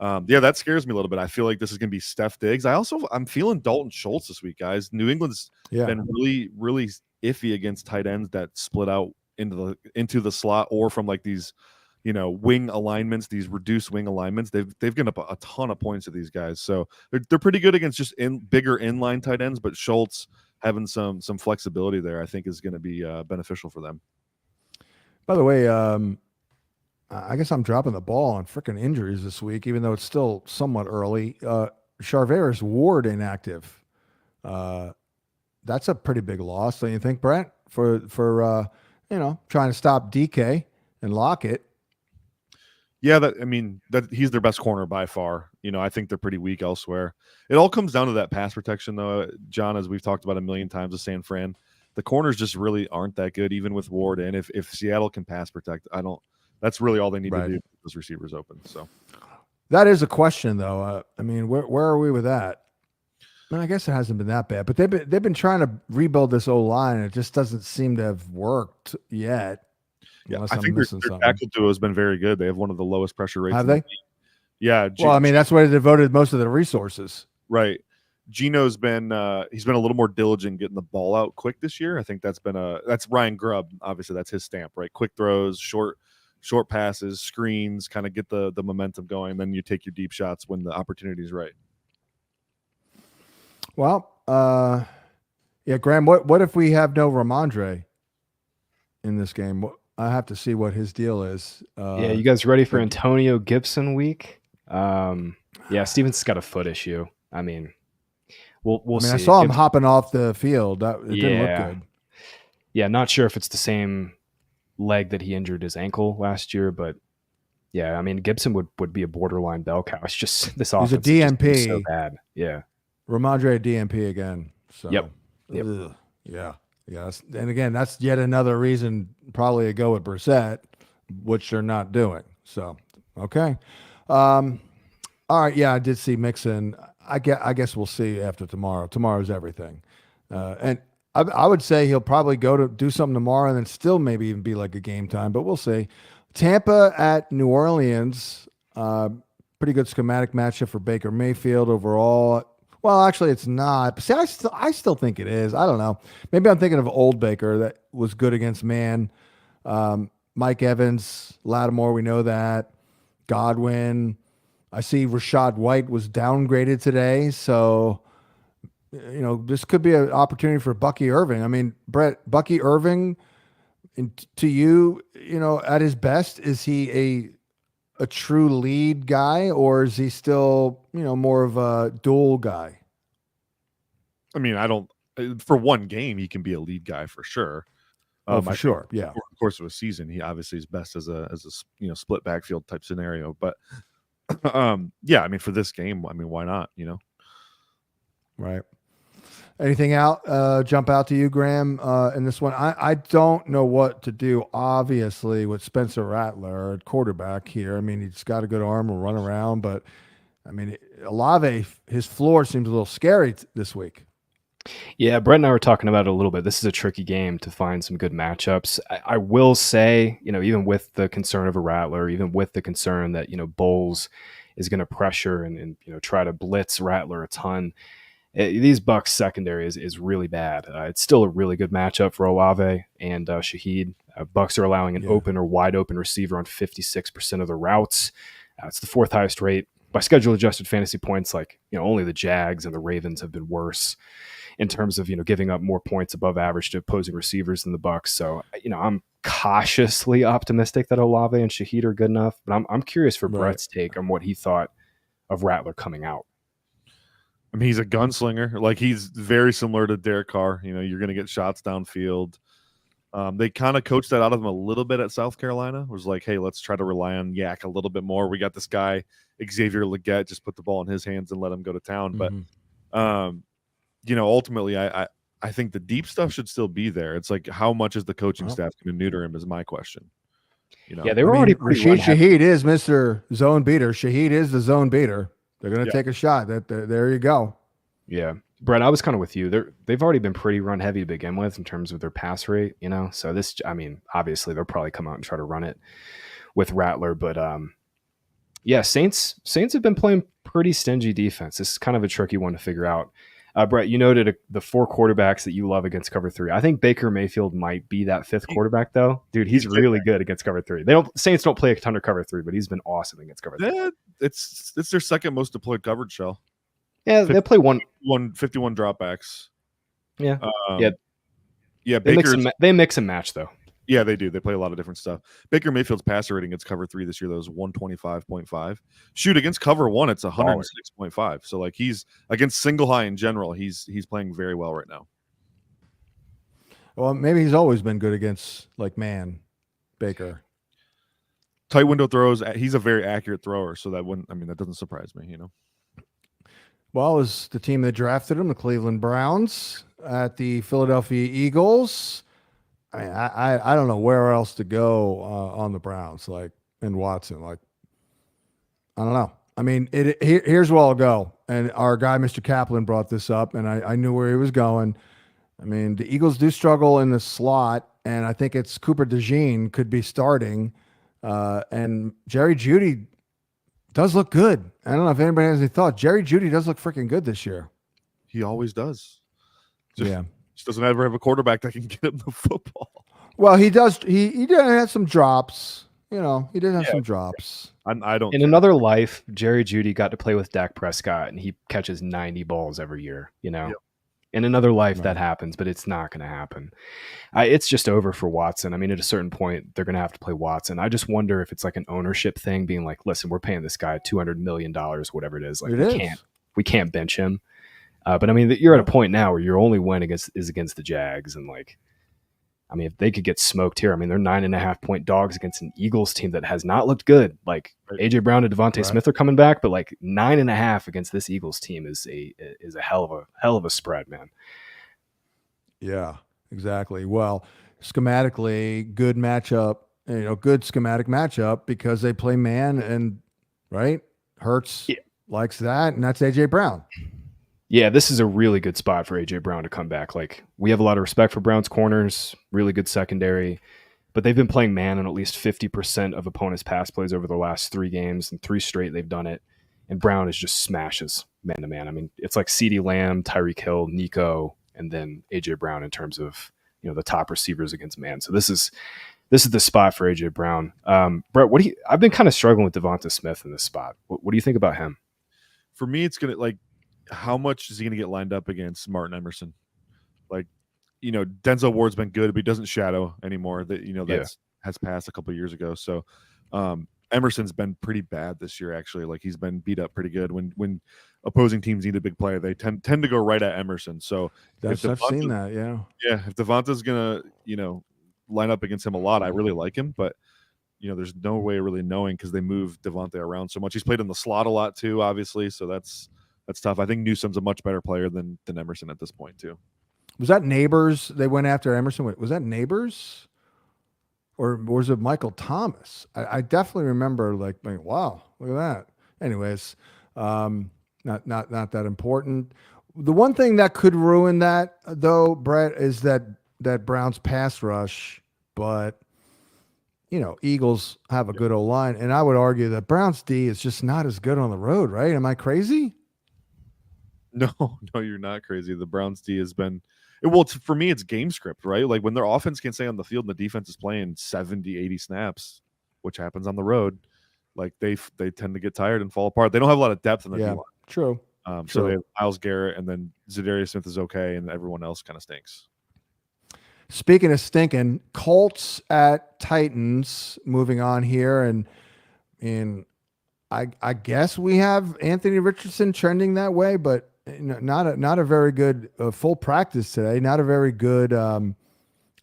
S2: That scares me a little bit. I feel like this is gonna be Steph Diggs. I'm feeling Dalton Schultz this week, guys. New England's been really, really iffy against tight ends that split out into the slot or from like these. Wing alignments, these reduced wing alignments, they've given up a ton of points to these guys. So they're pretty good against just bigger inline tight ends, but Schultz having some flexibility there, I think is going to be beneficial for them.
S3: By the way, I guess I'm dropping the ball on freaking injuries this week, even though it's still somewhat early. Charvarius Ward inactive. That's a pretty big loss, don't you think, Brett? For trying to stop DK and Lockett.
S2: Yeah, that he's their best corner by far. I think they're pretty weak elsewhere. It all comes down to that pass protection, though, John, as we've talked about a million times with San Fran. The corners just really aren't that good, even with Ward. And if Seattle can pass protect, that's really all they need to do to keep those receivers open. So
S3: that is a question, though. Where are we with that? I guess it hasn't been that bad, but they've been trying to rebuild this O-line, and it just doesn't seem to have worked yet.
S2: Yeah, I think their tackle duo has been very good. They have one of the lowest pressure rates.
S3: Have they?
S2: Yeah.
S3: Well, that's why they devoted most of the resources.
S2: Right. Gino's been he's been a little more diligent getting the ball out quick this year. I think that's Ryan Grubb. Obviously, that's his stamp, right? Quick throws, short passes, screens, kind of get the momentum going. Then you take your deep shots when the opportunity is right.
S3: Well, yeah, Graham. What if we have no Ramondre in this game? I have to see what his deal is.
S4: Yeah, you guys ready for Antonio Gibson week? Yeah, Stevens got a foot issue. We'll see.
S3: I saw him hopping off the field. It didn't look good.
S4: Yeah, not sure if it's the same leg that he injured his ankle last year, but yeah, Gibson would be a borderline bell cow. It's just this offense.
S3: He's a DMP.
S4: Is so bad. Yeah.
S3: Ramondre DMP again. So
S4: Yep.
S3: Yeah. Yes. And again, that's yet another reason probably to go with Brissett, which they're not doing. So, okay. All right. Yeah, I did see Mixon. I guess we'll see after tomorrow. Tomorrow's everything. And I would say he'll probably go to do something tomorrow and then still maybe even be like a game time, but we'll see. Tampa at New Orleans. Pretty good schematic matchup for Baker Mayfield overall. Well, actually, it's not. See, I still think it is. I don't know. Maybe I'm thinking of old Baker that was good against man. Mike Evans, Lattimore, we know that. Godwin. I see Rashad White was downgraded today. So, this could be an opportunity for Bucky Irving. Brett, Bucky Irving, to you, at his best, is he a true lead guy, or is he still, more of a dual guy?
S2: I don't. For one game, he can be a lead guy for sure.
S3: For sure, yeah.
S2: Over the course of a season, he obviously is best as a split backfield type scenario. But yeah, for this game, why not?
S3: Right. Anything jump out to you, Graham, in this one? I don't know what to do, obviously, with Spencer Rattler at quarterback here. He's got a good arm, will run around, but, Olave, his floor seems a little scary this week.
S4: Yeah, Brett and I were talking about it a little bit. This is a tricky game to find some good matchups. I will say, even with the concern of a Rattler, even with the concern that, Bowles is going to pressure and try to blitz Rattler a ton, these Bucs secondary is really bad. It's still a really good matchup for Olave and Shaheed. Bucs are allowing an open or wide open receiver on 56% of the routes. It's the fourth highest rate by schedule adjusted fantasy points. Only the Jags and the Ravens have been worse in terms of giving up more points above average to opposing receivers than the Bucs. So I'm cautiously optimistic that Olave and Shaheed are good enough, but I'm curious for Brett's take on what he thought of Rattler coming out.
S2: He's a gunslinger. He's very similar to Derek Carr. You're going to get shots downfield. They kind of coached that out of him a little bit at South Carolina. It was like, hey, let's try to rely on Yak a little bit more. We got this guy, Xavier Legette, just put the ball in his hands and let him go to town. But, ultimately, I think the deep stuff should still be there. It's like, how much is the coaching staff going to neuter him is my question.
S4: Yeah, they were already
S3: Rashid Shaheed is Mr. Zone Beater. Shaheed is the zone beater. They're going to take a shot. There you go.
S4: Yeah. Brett, I was kind of with you. They've already been pretty run heavy to begin with in terms of their pass rate, So this, obviously they'll probably come out and try to run it with Rattler, but yeah, Saints have been playing pretty stingy defense. This is kind of a tricky one to figure out. Brett, you noted the four quarterbacks that you love against cover three. I think Baker Mayfield might be that fifth quarterback, though. Dude, he's really good against cover three. Saints don't play a ton of cover three, but he's been awesome against cover three.
S2: Yeah, it's their second most deployed coverage shell.
S4: Yeah, they play
S2: 51 dropbacks.
S4: Yeah,
S2: yeah.
S4: They mix and match though.
S2: Yeah, they do. They play a lot of different stuff. Baker Mayfield's passer rating against cover three this year, though, is 125.5. Shoot, against cover one, it's 106.5. So, he's against single high in general. He's playing very well right now.
S3: Well, maybe he's always been good against man, Baker.
S2: tight window throws. He's a very accurate thrower, so that doesn't surprise me.
S3: Well, it was the team that drafted him, the Cleveland Browns, at the Philadelphia Eagles. I mean, I don't know where else to go on the Browns, and Watson. I don't know. I mean, here's where I'll go. And our guy, Mr. Kaplan, brought this up, and I knew where he was going. I mean, the Eagles do struggle in the slot, and I think it's Cooper DeJean could be starting. And Jerry Jeudy does look good. I don't know if anybody has any thought. Jerry Jeudy does look freaking good this year.
S2: He always does.
S3: Just
S2: doesn't ever have a quarterback that can get him the football.
S3: Well, he does. He did have some drops. He did have some drops.
S2: I don't.
S4: In another life, Jerry Jeudy got to play with Dak Prescott, and he catches 90 balls every year.
S2: Yep.
S4: In another life that happens, but it's not going to happen. It's just over for Watson. I mean, at a certain point, they're going to have to play Watson. I just wonder if it's like an ownership thing, being like, listen, we're paying this guy $200 million, whatever it is. We can't bench him. But I mean, you're at a point now where your only win is against the Jags, and if they could get smoked here, they're 9.5 point dogs against an Eagles team that has not looked good. AJ Brown and Devontae Smith are coming back, but 9.5 against this Eagles team is a hell of a spread, man.
S3: Yeah, exactly. Well, schematically, good matchup. Good schematic matchup because they play man, and Hurts likes that, and that's AJ Brown.
S4: Yeah, this is a really good spot for AJ Brown to come back. We have a lot of respect for Brown's corners, really good secondary, but they've been playing man on at least 50% of opponents' pass plays over the last 3 games, and 3 straight they've done it. And Brown is just smashes man to man. It's like CeeDee Lamb, Tyreek Hill, Nico, and then AJ Brown in terms of the top receivers against man. So this is the spot for AJ Brown. Brett, I've been kind of struggling with Devonta Smith in this spot. What do you think about him?
S2: For me, it's gonna how much is he going to get lined up against Martin Emerson? Denzel Ward's been good, but he doesn't shadow anymore. Has passed a couple of years ago. So Emerson's been pretty bad this year, actually. He's been beat up pretty good. When opposing teams need a big player, they tend to go right at Emerson. So
S3: I've seen that, yeah.
S2: Yeah, if Devonta's going to, line up against him a lot, I really like him, but there's no way of really knowing because they move Devonta around so much. He's played in the slot a lot too, obviously. So that's tough. I think Newsom's a much better player than Emerson at this point too. Was
S3: that Neighbors? They went after Emerson. Was that Neighbors, or was it Michael Thomas? I definitely remember wow, look at that. Anyways, not that important. The one thing that could ruin that though, Brett, is that Browns pass rush. But Eagles have a good O-line, and I would argue that Browns D is just not as good on the road, right? Am I crazy?
S2: No, you're not crazy. The Browns D has been for me, it's game script, right? When their offense can stay on the field and the defense is playing 70, 80 snaps, which happens on the road, they tend to get tired and fall apart. They don't have a lot of depth in the D-line.
S3: True.
S2: So they have Myles Garrett, and then Zadarius Smith is okay, and everyone else kind of stinks.
S3: Speaking of stinking, Colts at Titans. Moving on here, and I guess we have Anthony Richardson trending that way, but not a very good full practice today. Not a very good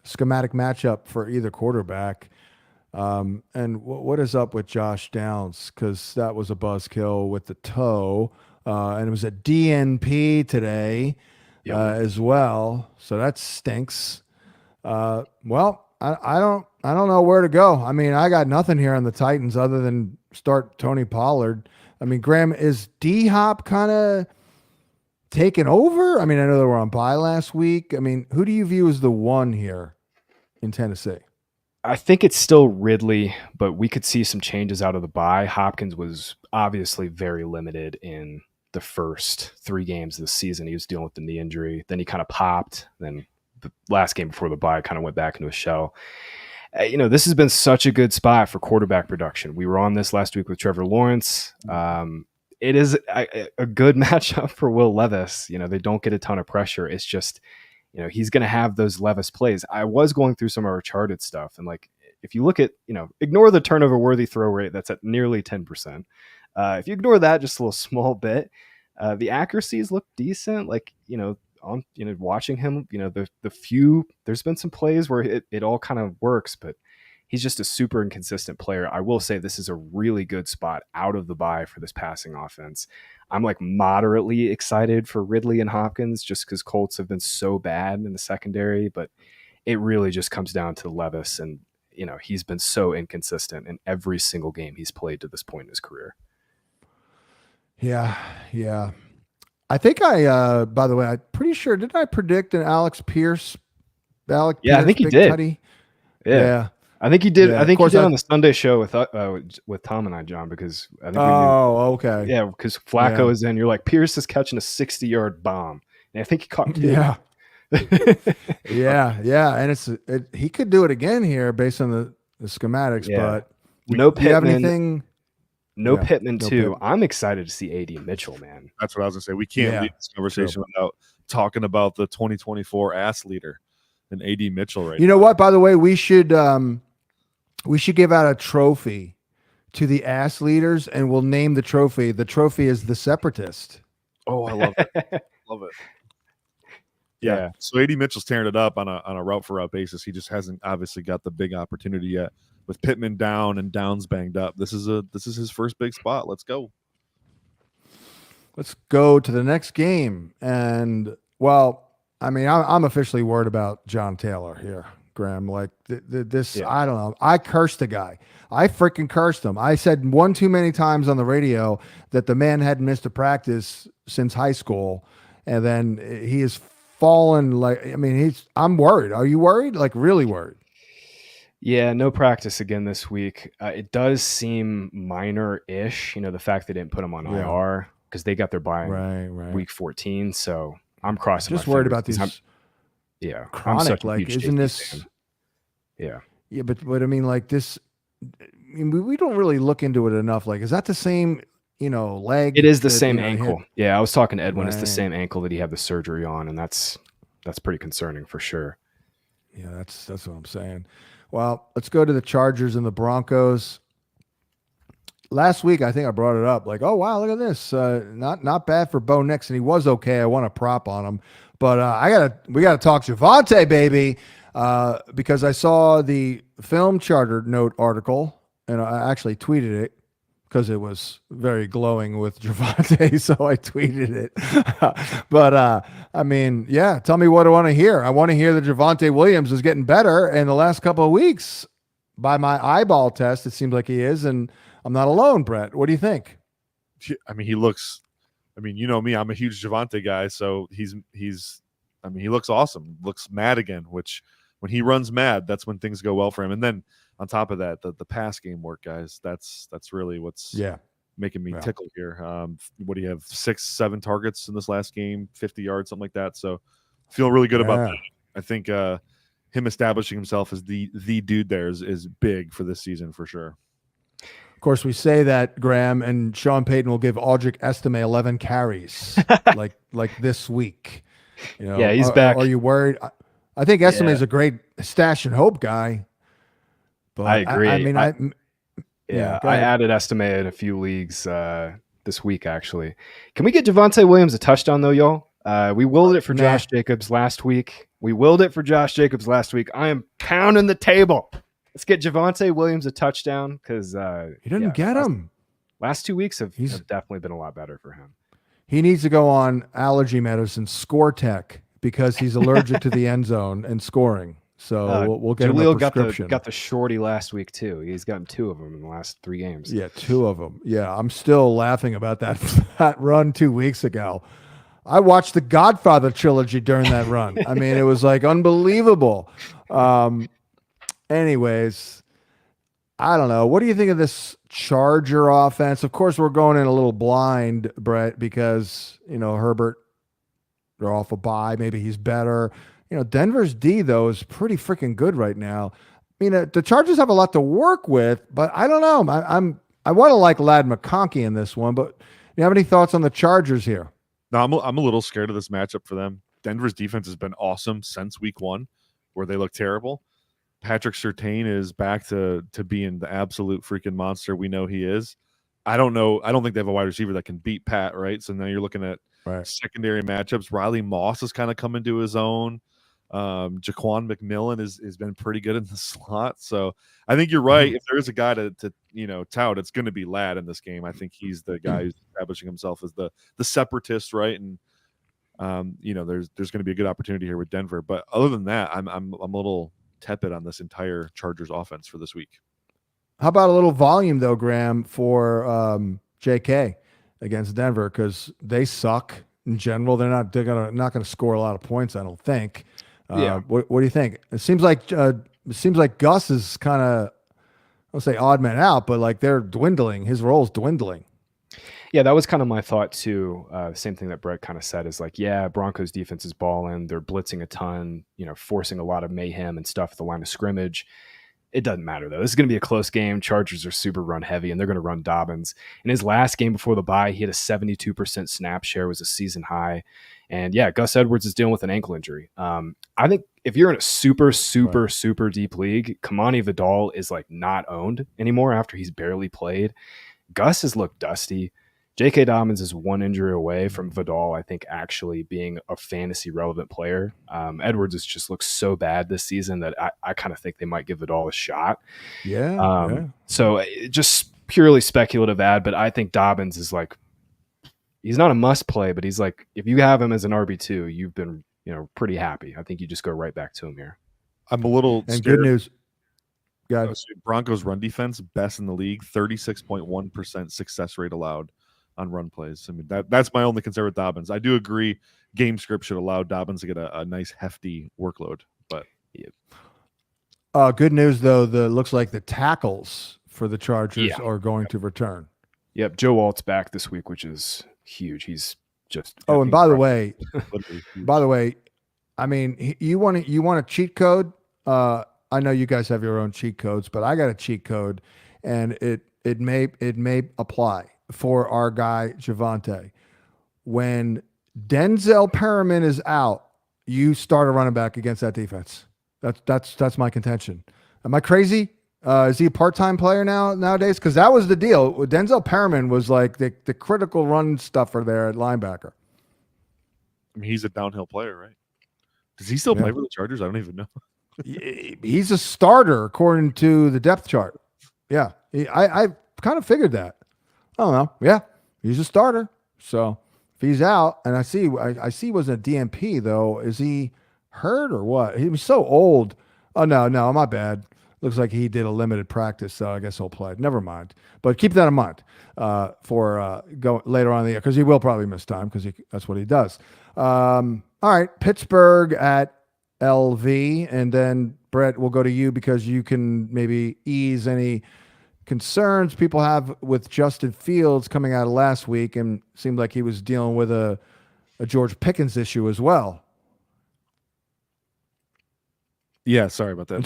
S3: schematic matchup for either quarterback. And what is up with Josh Downs? Because that was a buzzkill with the toe, and it was a DNP today as well. So that stinks. Well, I don't know where to go. I got nothing here on the Titans other than start Tony Pollard. Graham, is D-Hop kind of taken over? I know they were on bye last week. Who do you view as the one here in Tennessee?
S4: I think it's still Ridley, but we could see some changes out of the bye. Hopkins was obviously very limited in the first 3 games of the season. He was dealing with the knee injury. Then he kind of popped. Then the last game before the bye kind of went back into a shell. This has been such a good spot for quarterback production. We were on this last week with Trevor Lawrence. It is a good matchup for Will Levis. They don't get a ton of pressure. It's just, he's going to have those Levis plays. I was going through some of our charted stuff, and if you look at, ignore the turnover worthy throw rate that's at nearly 10%. If you ignore that just a little small bit, the accuracies look decent. Watching him, there's been some plays where it all kind of works, but he's just a super inconsistent player. I will say this is a really good spot out of the bye for this passing offense. I'm like moderately excited for Ridley and Hopkins just because Colts have been so bad in the secondary, but it really just comes down to Levis, and he's been so inconsistent in every single game he's played to this point in his career.
S3: Yeah. I think by the way, I'm pretty sure, didn't I predict an Alex Pierce?
S4: I think he did.
S3: Tutty?
S4: Yeah. I think he did.
S3: Yeah,
S4: I think he did on the Sunday show with Tom and I, John, because I think we knew.
S3: Okay.
S4: Yeah, because Flacco is in. You're like, Pierce is catching a 60-yard bomb. And I think he caught two.
S3: Yeah. yeah. And he could do it again here based on the schematics, but
S4: no
S3: do you have
S4: Pittman.
S3: anything?
S4: No Pittman too.
S3: Pittman.
S4: I'm excited to see AD Mitchell, man.
S2: That's what I was gonna say. We can't leave this conversation without talking about the 2024 ass leader and AD Mitchell right now.
S3: You know what? By the way, we should give out a trophy to the ass leaders, and we'll name the trophy. The trophy is the Separatist.
S2: Oh, I love it. Love it. Yeah. So AD Mitchell's tearing it up on a route for route basis. He just hasn't obviously got the big opportunity yet. With Pittman down and Downs banged up, this is his first big spot. Let's go.
S3: Let's go to the next game. And I'm officially worried about John Taylor here, Graham. Like this, I don't know. I cursed the guy. I freaking cursed him. I said one too many times on the radio that the man hadn't missed a practice since high school, and then he has fallen. I'm worried. Are you worried? Like really worried?
S4: Yeah, no practice again this week. It does seem minor-ish, the fact they didn't put him on IR because they got their bye in week 14. So I'm crossing.
S3: Just worried about these.
S4: Chronic.
S3: Like, isn't this?
S4: Fan. Yeah.
S3: Yeah, but I mean, like this. I mean, we don't really look into it enough. Like, is that the same? Leg.
S4: It is the same ankle.
S3: Hit?
S4: Yeah, I was talking to Edwin. Right. It's the same ankle that he had the surgery on, and that's pretty concerning for sure.
S3: Yeah, that's what I'm saying. Well, let's go to the Chargers and the Broncos. Last week, I think I brought it up. Like, oh wow, look at this. Not bad for Bo Nix, and he was okay. I want a prop on him, but we gotta talk Javonte, baby, because I saw the Film Charter Note article, and I actually tweeted it because it was very glowing with Javonte, so I tweeted it. But tell me what I want to hear. I want to hear that Javonte Williams is getting better in the last couple of weeks. By my eyeball test, it seems like he is, and I'm not alone, Brett. What do you think?
S2: I mean, he looks. I mean, you know me. I'm a huge Javonte guy, so he looks awesome. Looks mad again, which when he runs mad, that's when things go well for him. And then on top of that, the pass game work, guys. That's really what's making me tickle here. What do you have? 6-7 targets in this last game, 50 yards, something like that. So feel really good about that. I think him establishing himself as the dude there is big for this season for sure.
S3: Of course, we say that, Graham, and Sean Payton will give Audric Estime 11 carries like this week.
S4: Yeah, he's back.
S3: Are you worried? I think Estime is a great stash and hope guy. But
S4: I agree.
S3: I
S4: added Estime in a few leagues this week, actually. Can we get Javonte Williams a touchdown, though, y'all? We willed it for Josh Jacobs last week. I am pounding the table. Let's get Javonte Williams a touchdown because
S3: he didn't get him.
S4: Last 2 weeks have definitely been a lot better for him.
S3: He needs to go on allergy medicine, Score Tech, because he's allergic to the end zone and scoring. So we'll get him a prescription.
S4: Got the shorty last week too. He's gotten 2 of them in the last 3 games.
S3: Yeah, 2 of them. Yeah, I'm still laughing about that run 2 weeks ago. I watched the Godfather trilogy during that run. I mean, it was like unbelievable. Anyways, I don't know. What do you think of this Charger offense? Of course, we're going in a little blind, Brett, because, Herbert, they're off a bye. Maybe he's better. Denver's D, though, is pretty freaking good right now. I mean, the Chargers have a lot to work with, but I don't know. I want to like Ladd McConkey in this one, but do you have any thoughts on the Chargers here?
S2: No, I'm a little scared of this matchup for them. Denver's defense has been awesome since week 1, where they look terrible. Patrick Surtain is back to being the absolute freaking monster we know he is. I don't know. I don't think they have a wide receiver that can beat Pat, right? So now you're looking at secondary matchups. Riley Moss is kind of coming to his own. Jaquan McMillan has been pretty good in the slot. So I think you're right. If there is a guy to tout, it's going to be Ladd in this game. I think he's the guy who's establishing himself as the separatist, right? And there's going to be a good opportunity here with Denver. But other than that, I'm a little tepid on this entire Chargers offense for this week.
S3: How about a little volume though, Graham, for JK against Denver, because they suck in general. They're not gonna score a lot of points, I don't think. What do you think? It seems like Gus is kind of, I'll say odd man out, but like they're dwindling. His role's dwindling.
S4: Yeah, that was kind of my thought too. Same thing that Brett kind of said is like, yeah, Broncos defense is balling. They're blitzing a ton, forcing a lot of mayhem and stuff at the line of scrimmage. It doesn't matter though. This is going to be a close game. Chargers are super run heavy, and they're going to run Dobbins. In his last game before the bye, he had a 72% snap share, was a season high. And yeah, Gus Edwards is dealing with an ankle injury. I think if you're in a super deep league, Kamani Vidal is like not owned anymore after he's barely played. Gus has looked dusty. J.K. Dobbins is one injury away from Vidal, I think, actually being a fantasy relevant player. Edwards has just looked so bad this season that I kind of think they might give Vidal a shot.
S3: Yeah.
S4: So just purely speculative ad, but I think Dobbins is like, he's not a must play, but he's like, if you have him as an RB2, you've been, pretty happy. I think you just go right back to him here.
S2: I'm a little
S3: and
S2: scared.
S3: Good news.
S2: Broncos run defense, best in the league, 36.1% success rate allowed on run plays. I mean, that's my only concern with Dobbins. I do agree game script should allow Dobbins to get a nice hefty workload, but
S3: good news though, looks like the tackles for the Chargers are going to return.
S4: Yep, Joe Alt's back this week, which is huge. He's just
S3: and by the way, I mean, you want a cheat code? I know you guys have your own cheat codes, but I got a cheat code, and it may apply for our guy Javonte. When Denzel Perriman is out, you start a running back against that defense. That's my contention. Am I crazy? Is he a part-time player nowadays? Because that was the deal. Denzel Perriman was like the critical run stuffer there at linebacker.
S2: I mean, he's a downhill player, right? Does he still play for the Chargers? I don't even know.
S3: He's a starter according to the depth chart. Yeah, I kind of figured that. I don't know. Yeah, he's a starter. So if he's out, and I see he wasn't a DMP though. Is he hurt or what? He was so old. Oh no, my bad. Looks like he did a limited practice, so I guess he'll play. Never mind. But keep that in mind for go later on in the year, because he will probably miss time because that's what he does. All right, Pittsburgh at LV, and then Brett, we'll go to you because you can maybe ease any concerns people have with Justin Fields coming out of last week, and seemed like he was dealing with a George Pickens issue as well.
S2: Yeah, sorry about that.
S3: In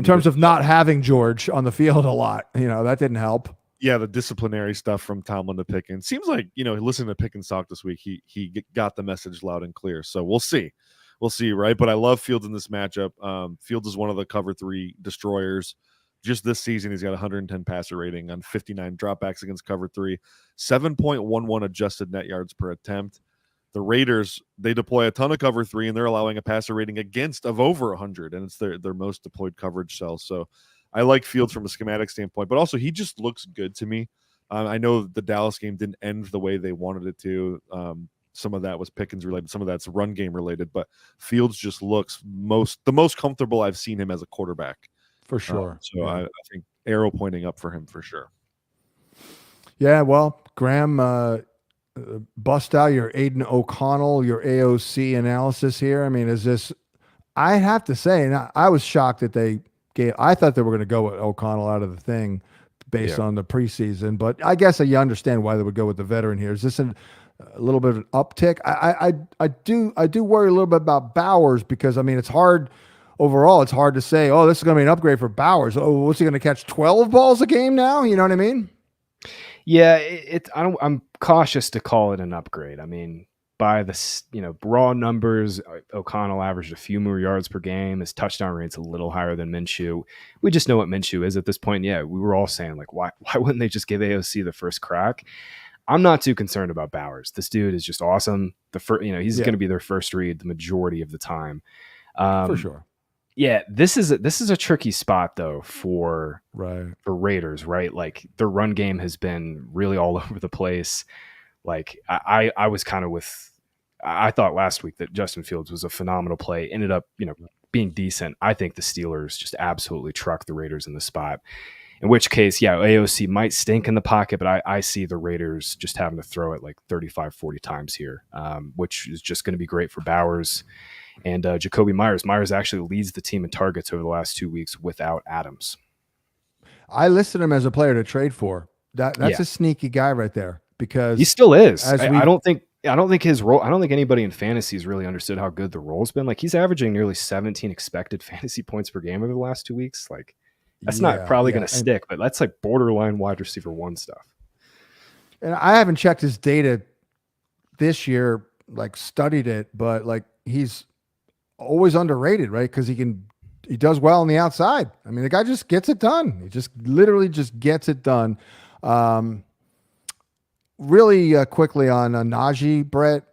S3: terms of not having George on the field a lot, that didn't help.
S2: Yeah, the disciplinary stuff from Tomlin to Pickens. Seems like, listening to Pickens talk this week, he got the message loud and clear. So we'll see. We'll see, right? But I love Fields in this matchup. Fields is one of the cover 3 destroyers. Just this season, he's got 110 passer rating on 59 dropbacks against cover 3, 7.11 adjusted net yards per attempt. The Raiders, they deploy a ton of cover 3, and they're allowing a passer rating against of over 100, and it's their most deployed coverage cell. So I like Fields from a schematic standpoint, but also he just looks good to me. I know the Dallas game didn't end the way they wanted it to. Some of that was Pickens related, some of that's run game related, but Fields just looks the most comfortable I've seen him as a quarterback.
S3: For sure.
S2: I think arrow pointing up for him for sure.
S3: Yeah, well, Graham, bust out your Aiden O'Connell, your AOC analysis here. I mean, I have to say, and I was shocked that I thought they were going to go with O'Connell out of the thing based on the preseason, but I guess you understand why they would go with the veteran here. Is this a little bit of an uptick? I do worry a little bit about Bowers, because I mean, it's hard overall. It's hard to say, oh, this is going to be an upgrade for Bowers. Oh, what's he going to catch 12 balls a game now? You know what I mean?
S4: Yeah, I'm cautious to call it an upgrade. I mean, by the raw numbers, O'Connell averaged a few more yards per game. His touchdown rate's a little higher than Minshew. We just know what Minshew is at this point. Yeah, we were all saying, like, why wouldn't they just give AOC the first crack? I'm not too concerned about Bowers. This dude is just awesome. He's
S3: Yeah.
S4: going to be their first read the majority of the time.
S3: For sure.
S4: Yeah, this is a tricky spot though for
S3: Right.
S4: Raiders, right? Like their run game has been really all over the place. Like I was kind of I thought last week that Justin Fields was a phenomenal play. Ended up, being decent. I think the Steelers just absolutely trucked the Raiders in the spot. In which case, yeah, AOC might stink in the pocket, but I see the Raiders just having to throw it like 35, 40 times here, which is just going to be great for Bowers and Jacoby Myers. Myers actually leads the team in targets over the last 2 weeks without Adams.
S3: I listed him as a player to trade for. That's a sneaky guy right there, because
S4: he still is.
S3: I
S4: don't think his role. I don't think anybody in fantasy has really understood how good the role's been. Like he's averaging nearly 17 expected fantasy points per game over the last 2 weeks. Like that's not probably going to stick, but that's like borderline wide receiver 1 stuff.
S3: And I haven't checked his data this year, like studied it, but like he's always underrated, right? Because he does well on the outside. I mean, the guy just gets it done. He just literally just gets it done. Really quickly on Najee, Brett,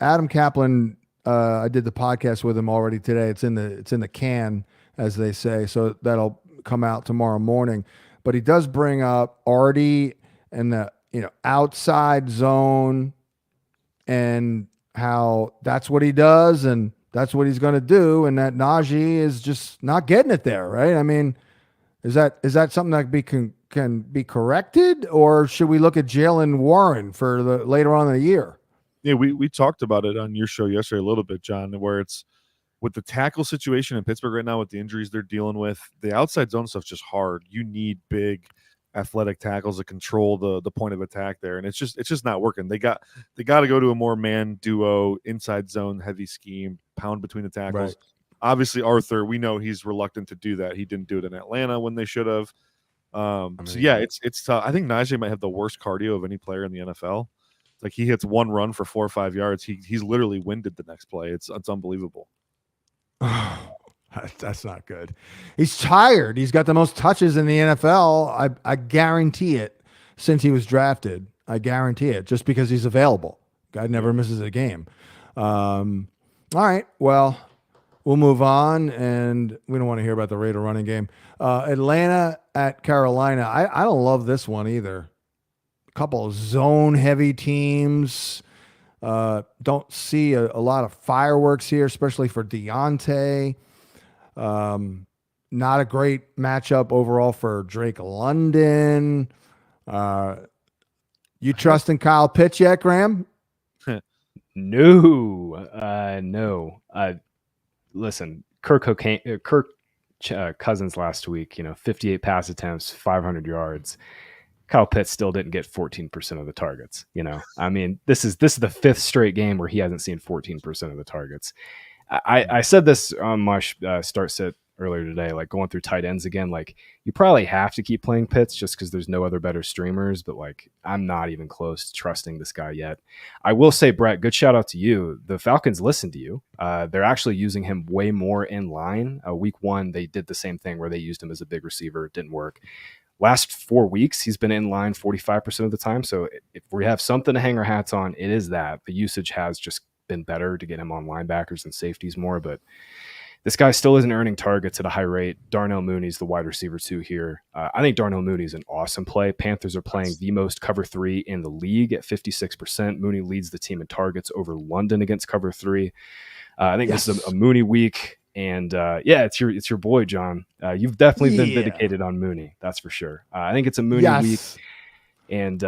S3: Adam Kaplan. I did the podcast with him already today. It's in the can, as they say. So that'll come out tomorrow morning. But he does bring up Artie and the outside zone and how that's what he does and that's what he's going to do, and that Najee is just not getting it there, right? I mean, is that something that can be corrected, or should we look at Jalen Warren for the later on in the year?
S2: Yeah, we talked about it on your show yesterday a little bit, John, where it's with the tackle situation in Pittsburgh right now with the injuries they're dealing with. The outside zone stuff's just hard. You need big athletic tackles to control the point of attack there, and it's just not working. They got to go to a more man duo, inside zone heavy scheme, pound between the tackles.
S3: Right.
S2: Obviously, Arthur, we know he's reluctant to do that. He didn't do it in Atlanta when they should have. So yeah, it's I think Najee might have the worst cardio of any player in the NFL. Like he hits one run for 4 or 5 yards, he's literally winded the next play. It's unbelievable.
S3: That's not good. He's tired. He's got the most touches in the NFL. I guarantee it, since he was drafted. I guarantee it, just because he's available. Guy never misses a game. All right. Well, we'll move on, and we don't want to hear about the Raider running game. Atlanta at Carolina. I don't love this one either. A couple of zone-heavy teams. Don't see a lot of fireworks here, especially for Deontay. Not a great matchup overall for Drake London. You trust in Kyle Pitts yet, Graham?
S4: No. Listen, Kirk Cousins last week, 58 pass attempts, 500 yards. Kyle Pitts still didn't get 14% of the targets. I mean, this is the 5th straight game where he hasn't seen 14% of the targets. I said this on my start sit earlier today, like going through tight ends again, like you probably have to keep playing Pitts just because there's no other better streamers, but like I'm not even close to trusting this guy yet. I will say, Brett, good shout out to you. The Falcons listened to you. They're actually using him way more in line. Week 1, they did the same thing where they used him as a big receiver. It didn't work. Last 4 weeks, he's been in line 45% of the time. So if we have something to hang our hats on, it is that. The usage has just been better to get him on linebackers and safeties more, but this guy still isn't earning targets at a high rate. Darnell Mooney's the wide receiver 2 here. I think Darnell Mooney's an awesome play. Panthers are playing the most cover 3 in the league at 56%. Mooney leads the team in targets over London against cover 3. I think this is a Mooney week. And it's your boy, John. You've definitely been vindicated on Mooney. That's for sure. I think it's a Mooney week. And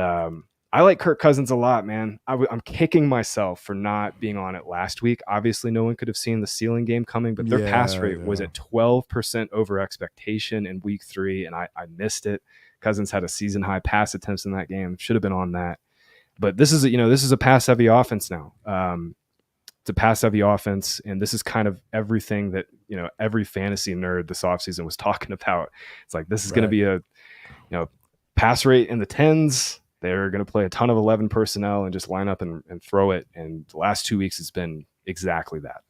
S4: I like Kirk Cousins a lot, man. I'm kicking myself for not being on it last week. Obviously, no one could have seen the ceiling game coming, but their pass rate was at 12% over expectation in week 3, and I missed it. Cousins had a season high pass attempts in that game. Should have been on that. But this is a pass heavy offense now. It's a pass heavy offense, and this is kind of everything that every fantasy nerd this offseason was talking about. It's like this is going to be a pass rate in the 10s. They're going to play a ton of 11 personnel and just line up and throw it. And the last 2 weeks has been exactly that.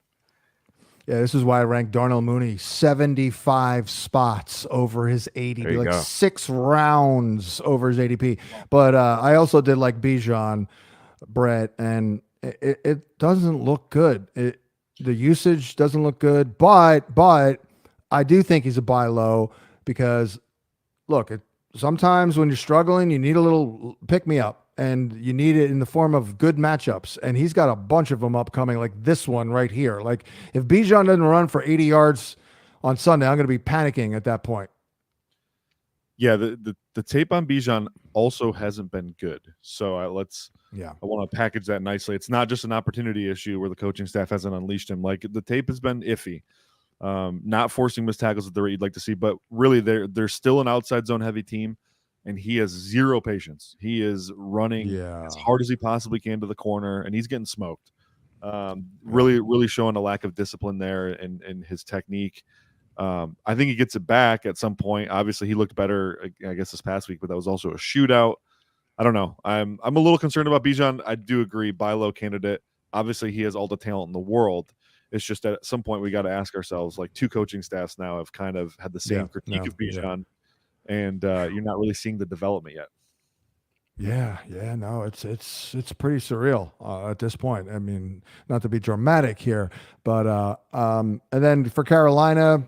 S3: Yeah, this is why I ranked Darnell Mooney 75 spots over his
S4: There
S3: ADP,
S4: you
S3: like
S4: go.
S3: 6 rounds over his ADP. But I also did like Bijan, Brett, and it doesn't look good. The usage doesn't look good, but I do think he's a buy low because look, sometimes when you're struggling, you need a little pick me up, and you need it in the form of good matchups. And he's got a bunch of them upcoming, like this one right here. Like if Bijan doesn't run for 80 yards on Sunday, I'm going to be panicking at that point.
S2: Yeah, the tape on Bijan also hasn't been good. So I want to package that nicely. It's not just an opportunity issue where the coaching staff hasn't unleashed him. Like the tape has been iffy. Not forcing missed tackles at the rate you'd like to see, but really they're still an outside zone heavy team, and he has zero patience. He is running as hard as he possibly can to the corner, and he's getting smoked. Really showing a lack of discipline there and his technique. I think he gets it back at some point. Obviously, he looked better, I guess, this past week, but that was also a shootout. I don't know. I'm a little concerned about Bijan. I do agree, buy low candidate. Obviously, he has all the talent in the world. It's just that at some point we got to ask ourselves, like 2 coaching staffs now have kind of had the same critique of Bijan, and you're not really seeing the development yet.
S3: No, it's pretty surreal at this point. I mean, not to be dramatic here, but and then for Carolina,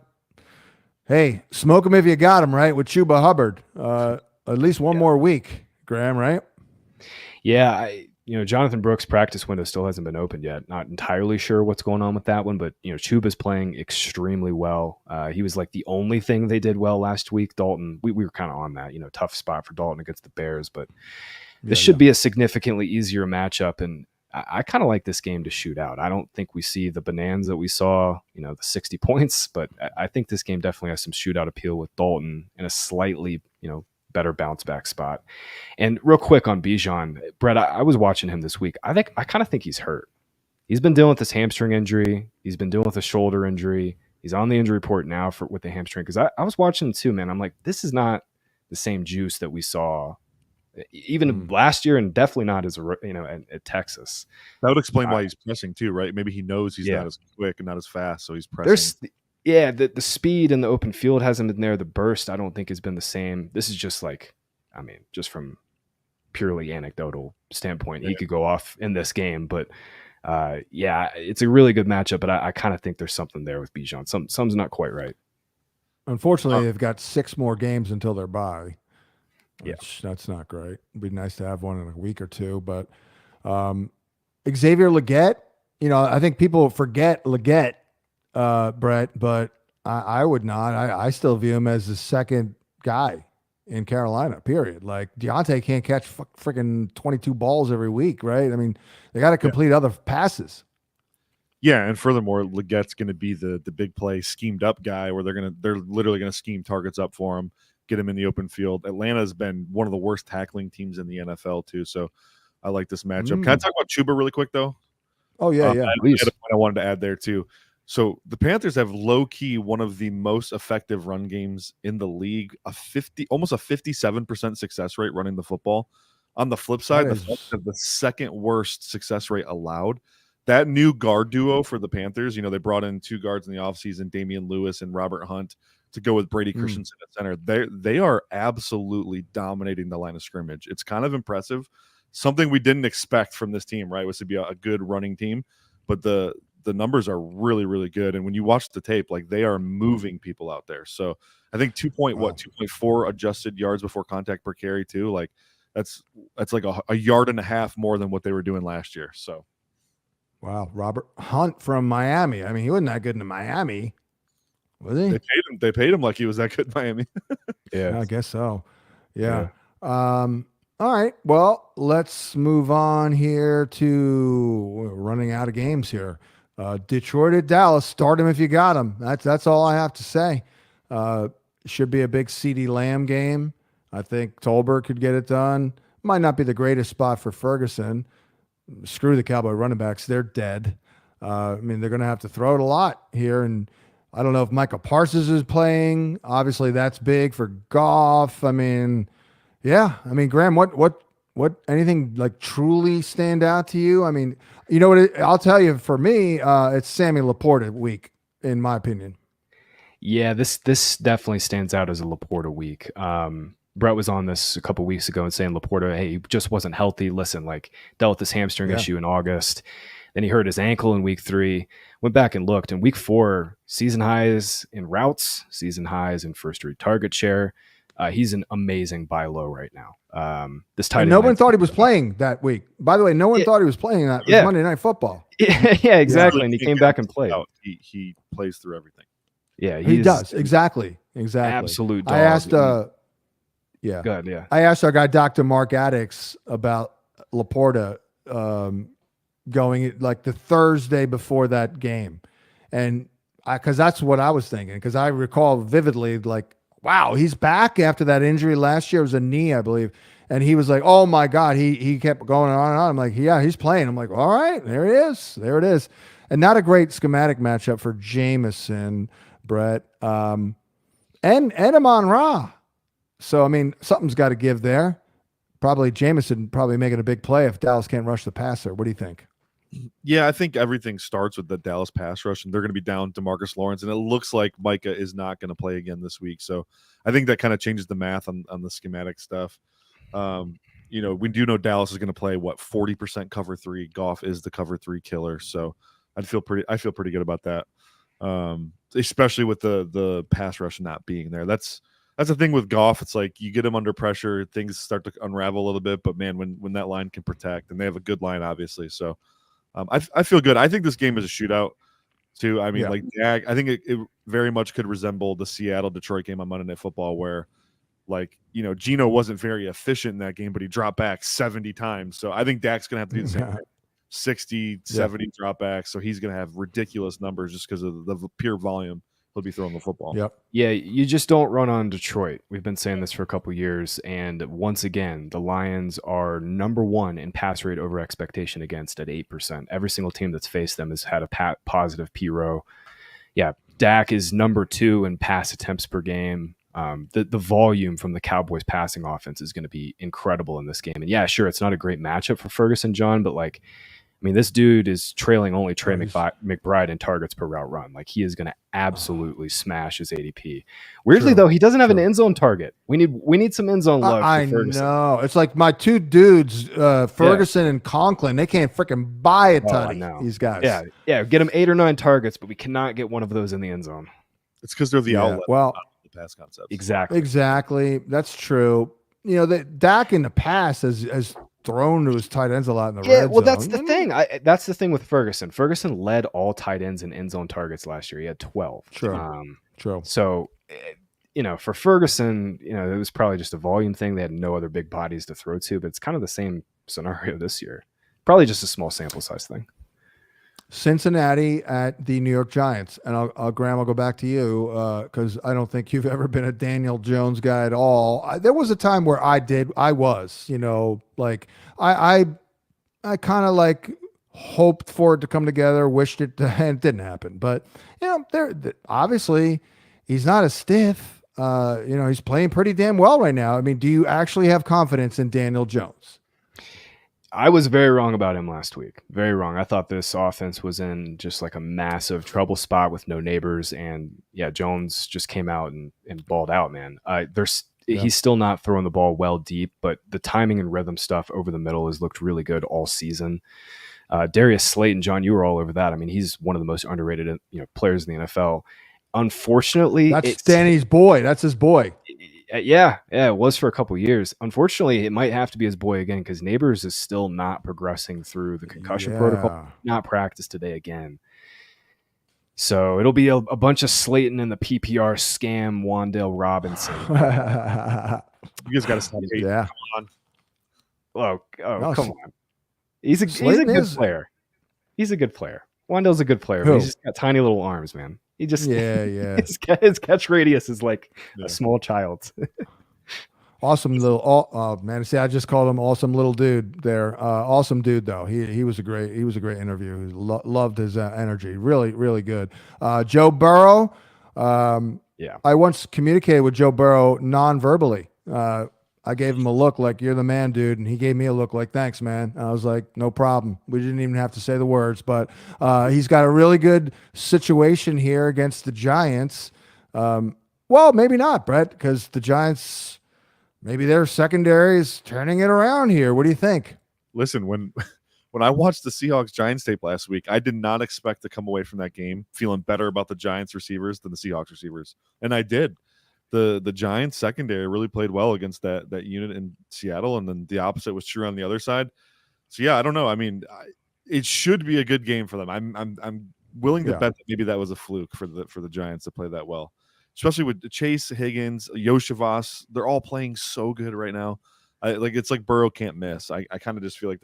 S3: hey, smoke him if you got him, right? With Chuba Hubbard, at least one more week, Graham, right?
S4: Yeah, Jonathan Brooks' practice window still hasn't been opened yet. Not entirely sure what's going on with that one, but Chuba's playing extremely well. He was like the only thing they did well last week. Dalton, we were kind of on that, tough spot for Dalton against the Bears, but this should be a significantly easier matchup, and I kind of like this game to shoot out. I don't think we see the bonanza that we saw, the 60 points, but I think this game definitely has some shootout appeal with Dalton in a slightly, better bounce back spot. And real quick on Bijan, Brett, I was watching him this week. I kind of think he's hurt. He's been dealing with this hamstring injury. He's been dealing with a shoulder injury. He's on the injury report now with the hamstring. Because I was watching him too, man. I'm like, this is not the same juice that we saw even last year, and definitely not as at Texas.
S2: That would explain why he's pressing too, right? Maybe he knows he's not as quick and not as fast, so he's pressing.
S4: The speed in the open field hasn't been there. The burst, I don't think, has been the same. This is just just from purely anecdotal standpoint, he could go off in this game. But it's a really good matchup. But I kind of think there's something there with Bijan. Some's not quite right.
S3: Unfortunately, they've got 6 more games until their bye. That's not great. It'd be nice to have one in a week or two. But Xavier Legette, I think people forget Legette. Brett, but I would not. I still view him as the second guy in Carolina, period. Like Deontay can't catch freaking 22 balls every week, right? I mean, they got to complete other passes.
S2: Yeah, and furthermore, Legette's going to be the big play schemed up guy where they're literally going to scheme targets up for him, get him in the open field. Atlanta's been one of the worst tackling teams in the NFL too, so I like this matchup. Can I talk about Chuba really quick though?
S3: Oh yeah.
S2: I had a point I wanted to add there too. So the Panthers have low-key one of the most effective run games in the league, almost a 57% success rate running the football. On the flip side, the Falcons have the second worst success rate allowed. That new guard duo for the Panthers, they brought in 2 guards in the offseason, Damian Lewis and Robert Hunt, to go with Brady Christensen at center. They are absolutely dominating the line of scrimmage. It's kind of impressive. Something we didn't expect from this team, right, was to be a good running team, but the numbers are really, really good. And when you watch the tape, like they are moving people out there. So I think 2.4 adjusted yards before contact per carry too. Like that's like a yard and a half more than what they were doing last year. So.
S3: Wow. Robert Hunt from Miami. I mean, he wasn't that good in Miami, was he?
S2: They paid him like he was that good in Miami.
S3: Yeah, I guess so. Yeah. All right. Well, let's move on here we're running out of games here. Detroit at Dallas. Start him if you got him. That's all I have to say. Should be a big CeeDee Lamb game. I think Tolbert could get it done. Might not be the greatest spot for Ferguson. Screw the Cowboy running backs. They're dead. I mean, they're going to have to throw it a lot here. And I don't know if Micah Parsons is playing. Obviously, that's big for Goff. I mean, Graham, what anything like truly stand out to you? I mean, you know what? I'll tell you, for me, it's Sammy Laporta week. in my opinion.
S4: Yeah, this definitely stands out as a Laporta week. Brett was on this a couple weeks ago and saying Laporta, hey, he just wasn't healthy. Listen, like dealt with this hamstring issue in August. Then he hurt his ankle in week 3. Went back and looked. In week 4, season highs in routes, season highs in first read target share. He's an amazing buy low right now. This tight end.
S3: No one thought he was playing that week. By the way, no one thought he was playing that. It was Monday Night Football.
S4: Yeah, exactly. And he came back and played.
S2: He plays through everything.
S4: Yeah,
S3: he does. Exactly.
S4: Absolute dog.
S3: I asked
S4: Good, yeah.
S3: I asked our guy Dr. Mark Addix about Laporta going like the Thursday before that game. And because that's what I was thinking, because I recall vividly, like, wow, he's back after that injury last year. It was a knee, I believe. And he was like, oh my God, he kept going on and on. I'm like, yeah, he's playing. I'm like, all right, there he is. There it is. And not a great schematic matchup for Jameson, Brett. And Amon-Ra. So, I mean, something's got to give there. Probably Jameson making a big play if Dallas can't rush the passer. What do you think?
S2: Yeah, I think everything starts with the Dallas pass rush, and they're going to be down DeMarcus Lawrence, and it looks like Micah is not going to play again this week. So I think that kind of changes the math on the schematic stuff. We do know Dallas is going to play 40% cover 3. Goff is the cover 3 killer, so I feel pretty good about that. Especially with the pass rush not being there. That's the thing with Goff. It's like you get him under pressure, things start to unravel a little bit. But man, when that line can protect, and they have a good line, obviously. So I feel good. I think this game is a shootout too. I mean, I think it very much could resemble the Seattle-Detroit game on Monday Night Football, where Geno wasn't very efficient in that game, but he dropped back 70 times. So I think Dak's going to have to do the same thing. 60, 70 dropbacks. So he's going to have ridiculous numbers just because of the pure volume he'll be throwing the football.
S3: Yep.
S4: Yeah, you just don't run on Detroit. We've been saying this for a couple years. And once again, the Lions are number 1 in pass rate over expectation against at 8%. Every single team that's faced them has had a positive P-row. Yeah, Dak is number 2 in pass attempts per game. The volume from the Cowboys passing offense is going to be incredible in this game. And yeah, sure, it's not a great matchup for Ferguson, John, but this dude is trailing only Trey McBride in targets per route run. Like, he is going to absolutely smash his ADP. Weirdly, though, he doesn't have an end zone target. We need some end zone love for Ferguson. I know.
S3: It's like my 2 dudes, Ferguson and Conklin. They can't freaking buy a tutty, these guys.
S4: Yeah. Get them 8 or 9 targets, but we cannot get one of those in the end zone.
S2: It's because they're the outlet.
S3: Well,
S2: the pass concepts.
S3: Exactly. That's true. Dak in the past has thrown to his tight ends a lot in the red zone.
S4: Well, that's the thing. That's the thing with Ferguson. Ferguson led all tight ends in end zone targets last year. He had 12.
S3: True.
S4: So, for Ferguson, it was probably just a volume thing. They had no other big bodies to throw to, but it's kind of the same scenario this year. Probably just a small sample size thing.
S3: Cincinnati at the New York Giants. And Graham, I'll go back to you because I don't think you've ever been a Daniel Jones guy at all. There was a time where I was, I kind of hoped for it to come together, wished it and it didn't happen. But, obviously he's not as stiff. He's playing pretty damn well right now. I mean, do you actually have confidence in Daniel Jones?
S4: I was very wrong about him last week. Very wrong. I thought this offense was in just like a massive trouble spot with no neighbors. And yeah, Jones just came out and balled out, man. He's still not throwing the ball well deep, but the timing and rhythm stuff over the middle has looked really good all season. Darius Slayton, John, you were all over that. I mean, he's one of the most underrated players in the NFL. Unfortunately,
S3: that's Danny's boy. That's his boy.
S4: Yeah, it was for a couple years. Unfortunately, it might have to be his boy again because Neighbors is still not progressing through the concussion protocol. Not practiced today again. So it'll be a bunch of Slayton and the PPR scam Wan'Dale Robinson.
S2: You guys got to stop hating.
S3: Yeah.
S2: Come
S4: on. Come on. He's a good player. He's a good player. Wan'Dale's a good player. But he's just got tiny little arms, man. He just his catch radius is like a small child's.
S3: Awesome little man. See, I just called him awesome little dude there. Awesome dude though. He was a great interview. Loved his energy. Really, really good. Joe Burrow. I once communicated with Joe Burrow non-verbally. I gave him a look like, you're the man, dude. And he gave me a look like, thanks, man. And I was like, no problem. We didn't even have to say the words, but he's got a really good situation here against the Giants. Well, maybe not, Brett, because the Giants, maybe their secondary is turning it around here. What do you think?
S2: Listen, when I watched the Seahawks Giants tape last week, I did not expect to come away from that game feeling better about the Giants receivers than the Seahawks receivers. And I did. The Giants secondary really played well against that unit in Seattle, and then the opposite was true on the other side. So yeah, I don't know. I mean, it should be a good game for them. I'm willing to bet that maybe that was a fluke for the Giants to play that well, especially with Chase, Higgins, Yoshivas. They're all playing so good right now. It's like Burrow can't miss. I kind of just feel like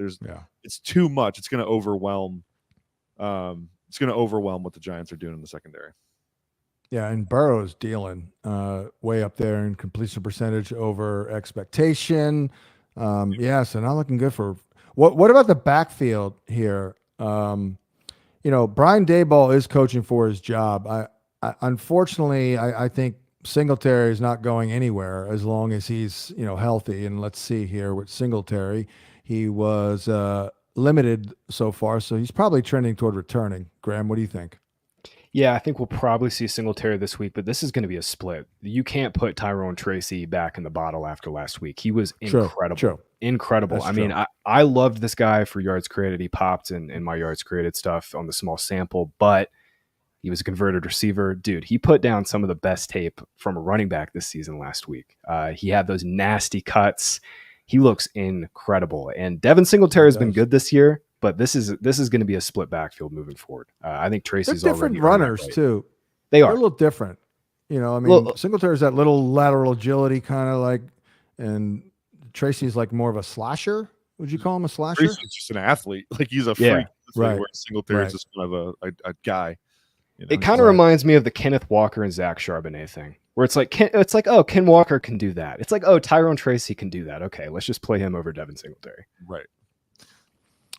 S2: it's too much. It's going to overwhelm. It's going to overwhelm what the Giants are doing in the secondary.
S3: Yeah, and Burrow's dealing way up there in completion percentage over expectation. So not looking good for what about the backfield here? Brian Daboll is coaching for his job. I unfortunately think Singletary is not going anywhere as long as he's healthy. And let's see here with Singletary, he was limited so far, so he's probably trending toward returning. Graham, what do you think?
S4: Yeah, I think we'll probably see Singletary this week, but this is going to be a split. You can't put Tyrone Tracy back in the bottle after last week. He was incredible. True. Incredible.
S3: That's
S4: I
S3: true.
S4: mean, I loved this guy for yards created. He popped in my yards created stuff on the small sample, but he was a converted receiver. Dude, he put down some of the best tape from a running back this season last week. He had those nasty cuts. He looks incredible. And Devin Singletary has been good this year. But this is going to be a split backfield moving forward. I think Tracy's
S3: They're different
S4: already
S3: runners too.
S4: They're
S3: a little different. Singletary's that little lateral agility kind of like, and Tracy's like more of a slasher. Would you call him a slasher?
S2: Tracy's just an athlete. Like he's a freak.
S3: Right.
S2: Where Singletary's just kind of a guy.
S4: It kind of reminds me of the Kenneth Walker and Zach Charbonnet thing, where it's like, oh, Ken Walker can do that. It's like, oh, Tyrone Tracy can do that. Okay, let's just play him over Devin Singletary.
S2: Right.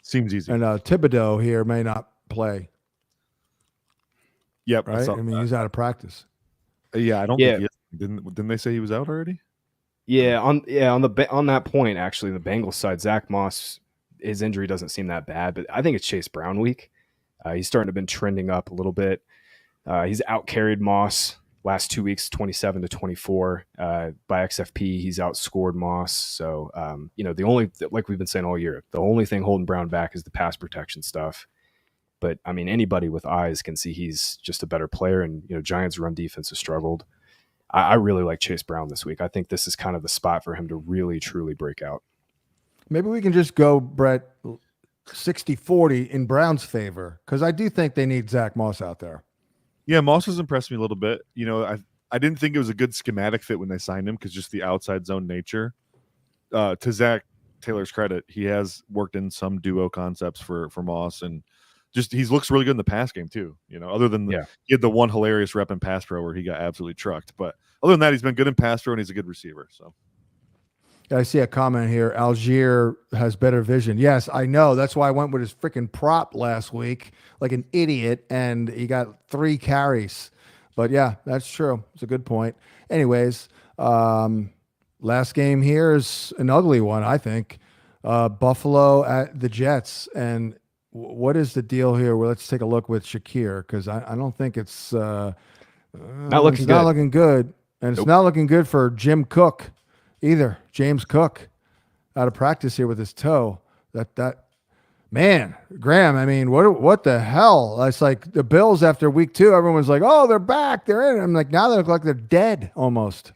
S2: Seems easy.
S3: And Thibodeau here may not play.
S2: Yep.
S3: Right. He's out of practice.
S2: Yeah, I don't think he is. Didn't they say he was out already?
S4: Yeah. On that point, actually, the Bengals side, Zach Moss, his injury doesn't seem that bad, but I think it's Chase Brown week. He's starting to been trending up a little bit. He's out carried Moss last 2 weeks, 27 to 24 by XFP. He's outscored Moss. So, the only, like we've been saying all year, the only thing holding Brown back is the pass protection stuff. But I mean, anybody with eyes can see he's just a better player. And, Giants run defense has struggled. I really like Chase Brown this week. I think this is kind of the spot for him to really, truly break out.
S3: Maybe we can just go, Brett, 60-40 in Brown's favor, because I do think they need Zach Moss out there.
S2: Yeah, Moss has impressed me a little bit. I didn't think it was a good schematic fit when they signed him because just the outside zone nature. To Zach Taylor's credit, he has worked in some duo concepts for Moss, and just he looks really good in the pass game too. Other than he had the one hilarious rep in pass pro where he got absolutely trucked, but other than that, he's been good in pass pro and he's a good receiver. So.
S3: I see a comment here. Algier has better vision. Yes, I know. That's why I went with his freaking prop last week like an idiot, and he got 3 carries. But yeah, that's true. It's a good point. Anyways, last game here is an ugly one, I think. Buffalo at the Jets. And what is the deal here? Well, let's take a look with Shakir, because I don't think it's not looking good. And it's not looking good for Jim Cook either. James Cook out of practice here with his toe. That man, Graham, I mean, what the hell? It's like the Bills after week 2, everyone's like, oh, they're back. They're in. I'm like, now they look like they're dead almost.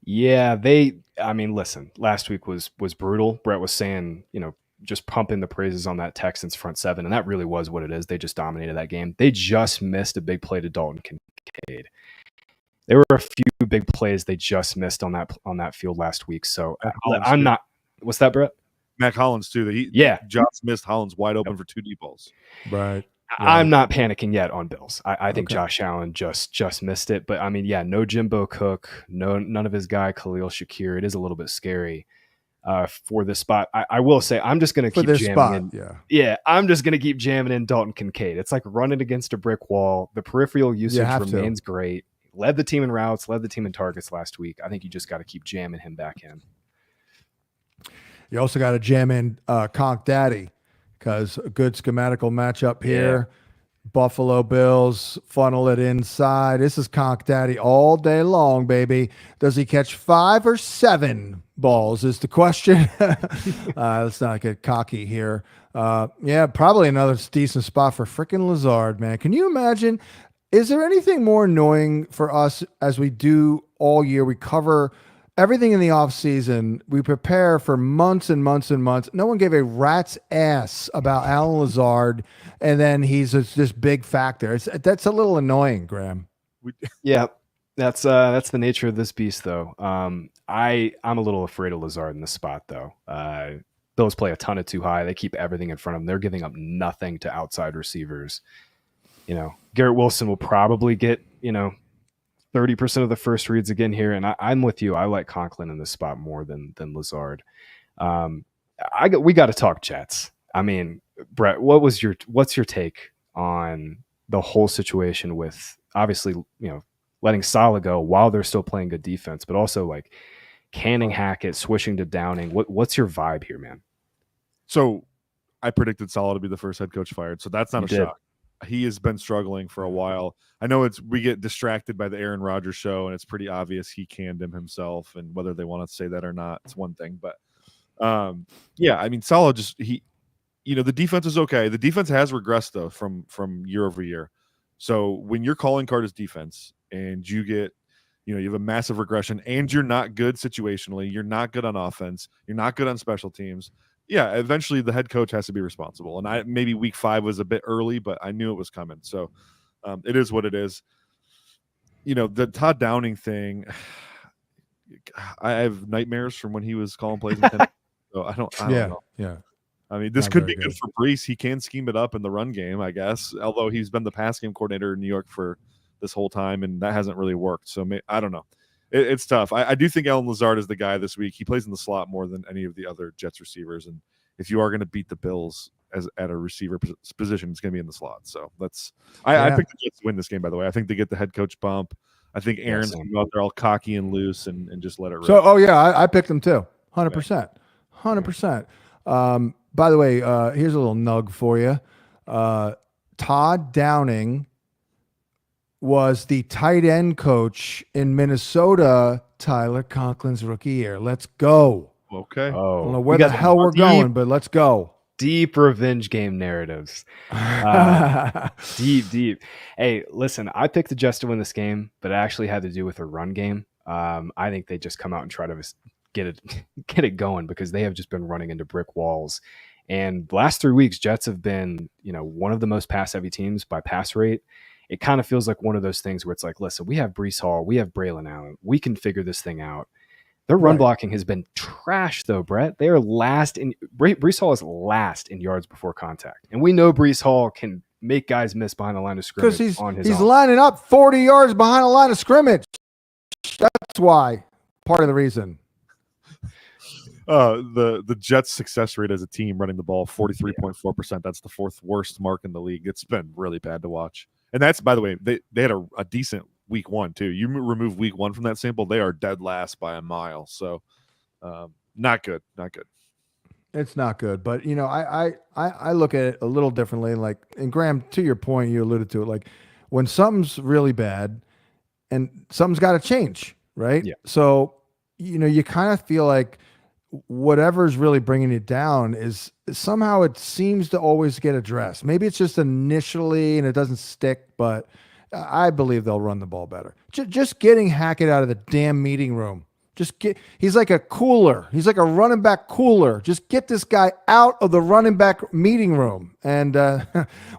S4: Yeah, listen, last week was brutal. Brett was saying, just pumping the praises on that Texans front 7, and that really was what it is. They just dominated that game. They just missed a big play to Dalton Kincaid. There were a few big plays they just missed on that field last week. So I'm not. What's that, Brett?
S2: Mac Hollins too. Josh missed Hollins wide open for 2 deep balls.
S3: Right.
S4: I'm not panicking yet on Bills. I think Josh Allen just missed it. But I mean, no Jimbo Cook, none of his guy Khalil Shakir. It is a little bit scary for this spot. I will say I'm just going to keep jamming in. Yeah, I'm just going to keep jamming in Dalton Kincaid. It's like running against a brick wall. The peripheral usage remains great. Led the team in routes, led the team in targets last week. I think you just got to keep jamming him back in.
S3: You also got to jam in Conk Daddy because a good schematical matchup here. Buffalo Bills funnel it inside. This is Conk Daddy all day long, baby. Does he catch 5 or 7 balls is the question. Let's not get cocky here. Yeah, probably another decent spot for freaking Lazard, man. Can you imagine? Is there anything more annoying for us as we do all year? We cover everything in the offseason. We prepare for months and months and months. No one gave a rat's ass about Alan Lazard, and then he's this big factor. That's a little annoying, Graham.
S4: Yeah, that's the nature of this beast, though. I'm a little afraid of Lazard in this spot, though. Bills play a ton of too high. They keep everything in front of them. They're giving up nothing to outside receivers. Garrett Wilson will probably get 30% of the first reads again here, and I'm with you. I like Conklin in this spot more than Lazard. We got to talk Jets. I mean, Brett, what's your take on the whole situation with obviously letting Saleh go while they're still playing good defense, but also like canning Hackett, switching to Downing? What's your vibe here, man?
S2: So I predicted Saleh to be the first head coach fired, so that's not a shock. He has been struggling for a while. I know we get distracted by the Aaron Rodgers show, and it's pretty obvious he canned him himself. And whether they want to say that or not, it's one thing. But yeah, I mean, Saleh the defense is okay. The defense has regressed though from year over year. So when your calling card is defense, and you get, you have a massive regression, and you're not good situationally, you're not good on offense, you're not good on special teams. Yeah, eventually the head coach has to be responsible. And maybe week 5 was a bit early, but I knew it was coming. So it is what it is. The Todd Downing thing, I have nightmares from when he was calling plays in Tennessee. So I don't know.
S3: Yeah.
S2: I mean, this could be good for Brees. He can scheme it up in the run game, I guess, although he's been the pass game coordinator in New York for this whole time, and that hasn't really worked. So I don't know. It's tough. I do think Alan Lazard is the guy this week. He plays in the slot more than any of the other Jets receivers. And if you are going to beat the Bills at a receiver position, it's going to be in the slot. So I picked the Jets to win this game, by the way. I think they get the head coach bump. I think Aaron's going to go out there all cocky and loose and just let it rip.
S3: So, I picked them too. 100%. 100%. By the way, here's a little nug for you. Todd Downing was the tight end coach in Minnesota, Tyler Conklin's rookie year. Let's go.
S2: Okay.
S3: I don't know where the hell we're going, but let's go.
S4: Deep revenge game narratives. Deep. Hey, listen, I picked the Jets to win this game, but it actually had to do with a run game. I think they just come out and try to get it going because they have just been running into brick walls. And the last 3 weeks, Jets have been, one of the most pass-heavy teams by pass rate. It kind of feels like one of those things where it's like, listen, we have Breece Hall, we have Braylon Allen, we can figure this thing out. Their run blocking has been trash, though, Brett. They are Breece Hall is last in yards before contact. And we know Breece Hall can make guys miss behind the line of scrimmage.
S3: Because he's lining up 40 yards behind the line of scrimmage. That's why. Part of the reason.
S2: The Jets' success rate as a team running the ball, 43.4%. That's the 4th worst mark in the league. It's been really bad to watch. And that's, by the way, they had a decent week 1 too. You remove week 1 from that sample, they are dead last by a mile. So not good.
S3: It's not good. But I look at it a little differently. Like, and Graham, to your point, you alluded to it, like when something's really bad and something's got to change, right?
S4: Yeah.
S3: So you kind of feel like whatever's really bringing it down is somehow it seems to always get addressed. Maybe it's just initially and it doesn't stick, but I believe they'll run the ball better. Just getting Hackett out of the damn meeting room. He's like a cooler. He's like a running back cooler. Just get this guy out of the running back meeting room and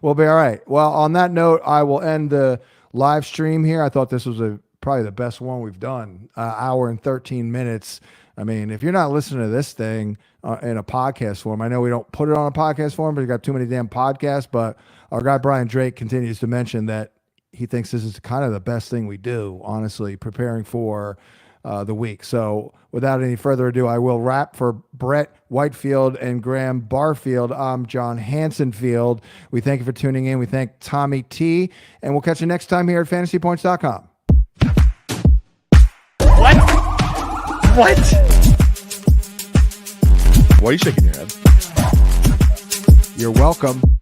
S3: we'll be all right. Well, on that note, I will end the live stream here. I thought this was probably the best one we've done. Hour and 13 minutes. I mean, if you're not listening to this thing in a podcast form, I know we don't put it on a podcast form, but you got too many damn podcasts. But our guy Brian Drake continues to mention that he thinks this is kind of the best thing we do, honestly, preparing for the week. So without any further ado, I will wrap for Brett Whitefield and Graham Barfield. I'm John Hansen Field. We thank you for tuning in. We thank Tommy T, and we'll catch you next time here at FantasyPoints.com. What?
S2: Why are you shaking your head?
S3: You're welcome.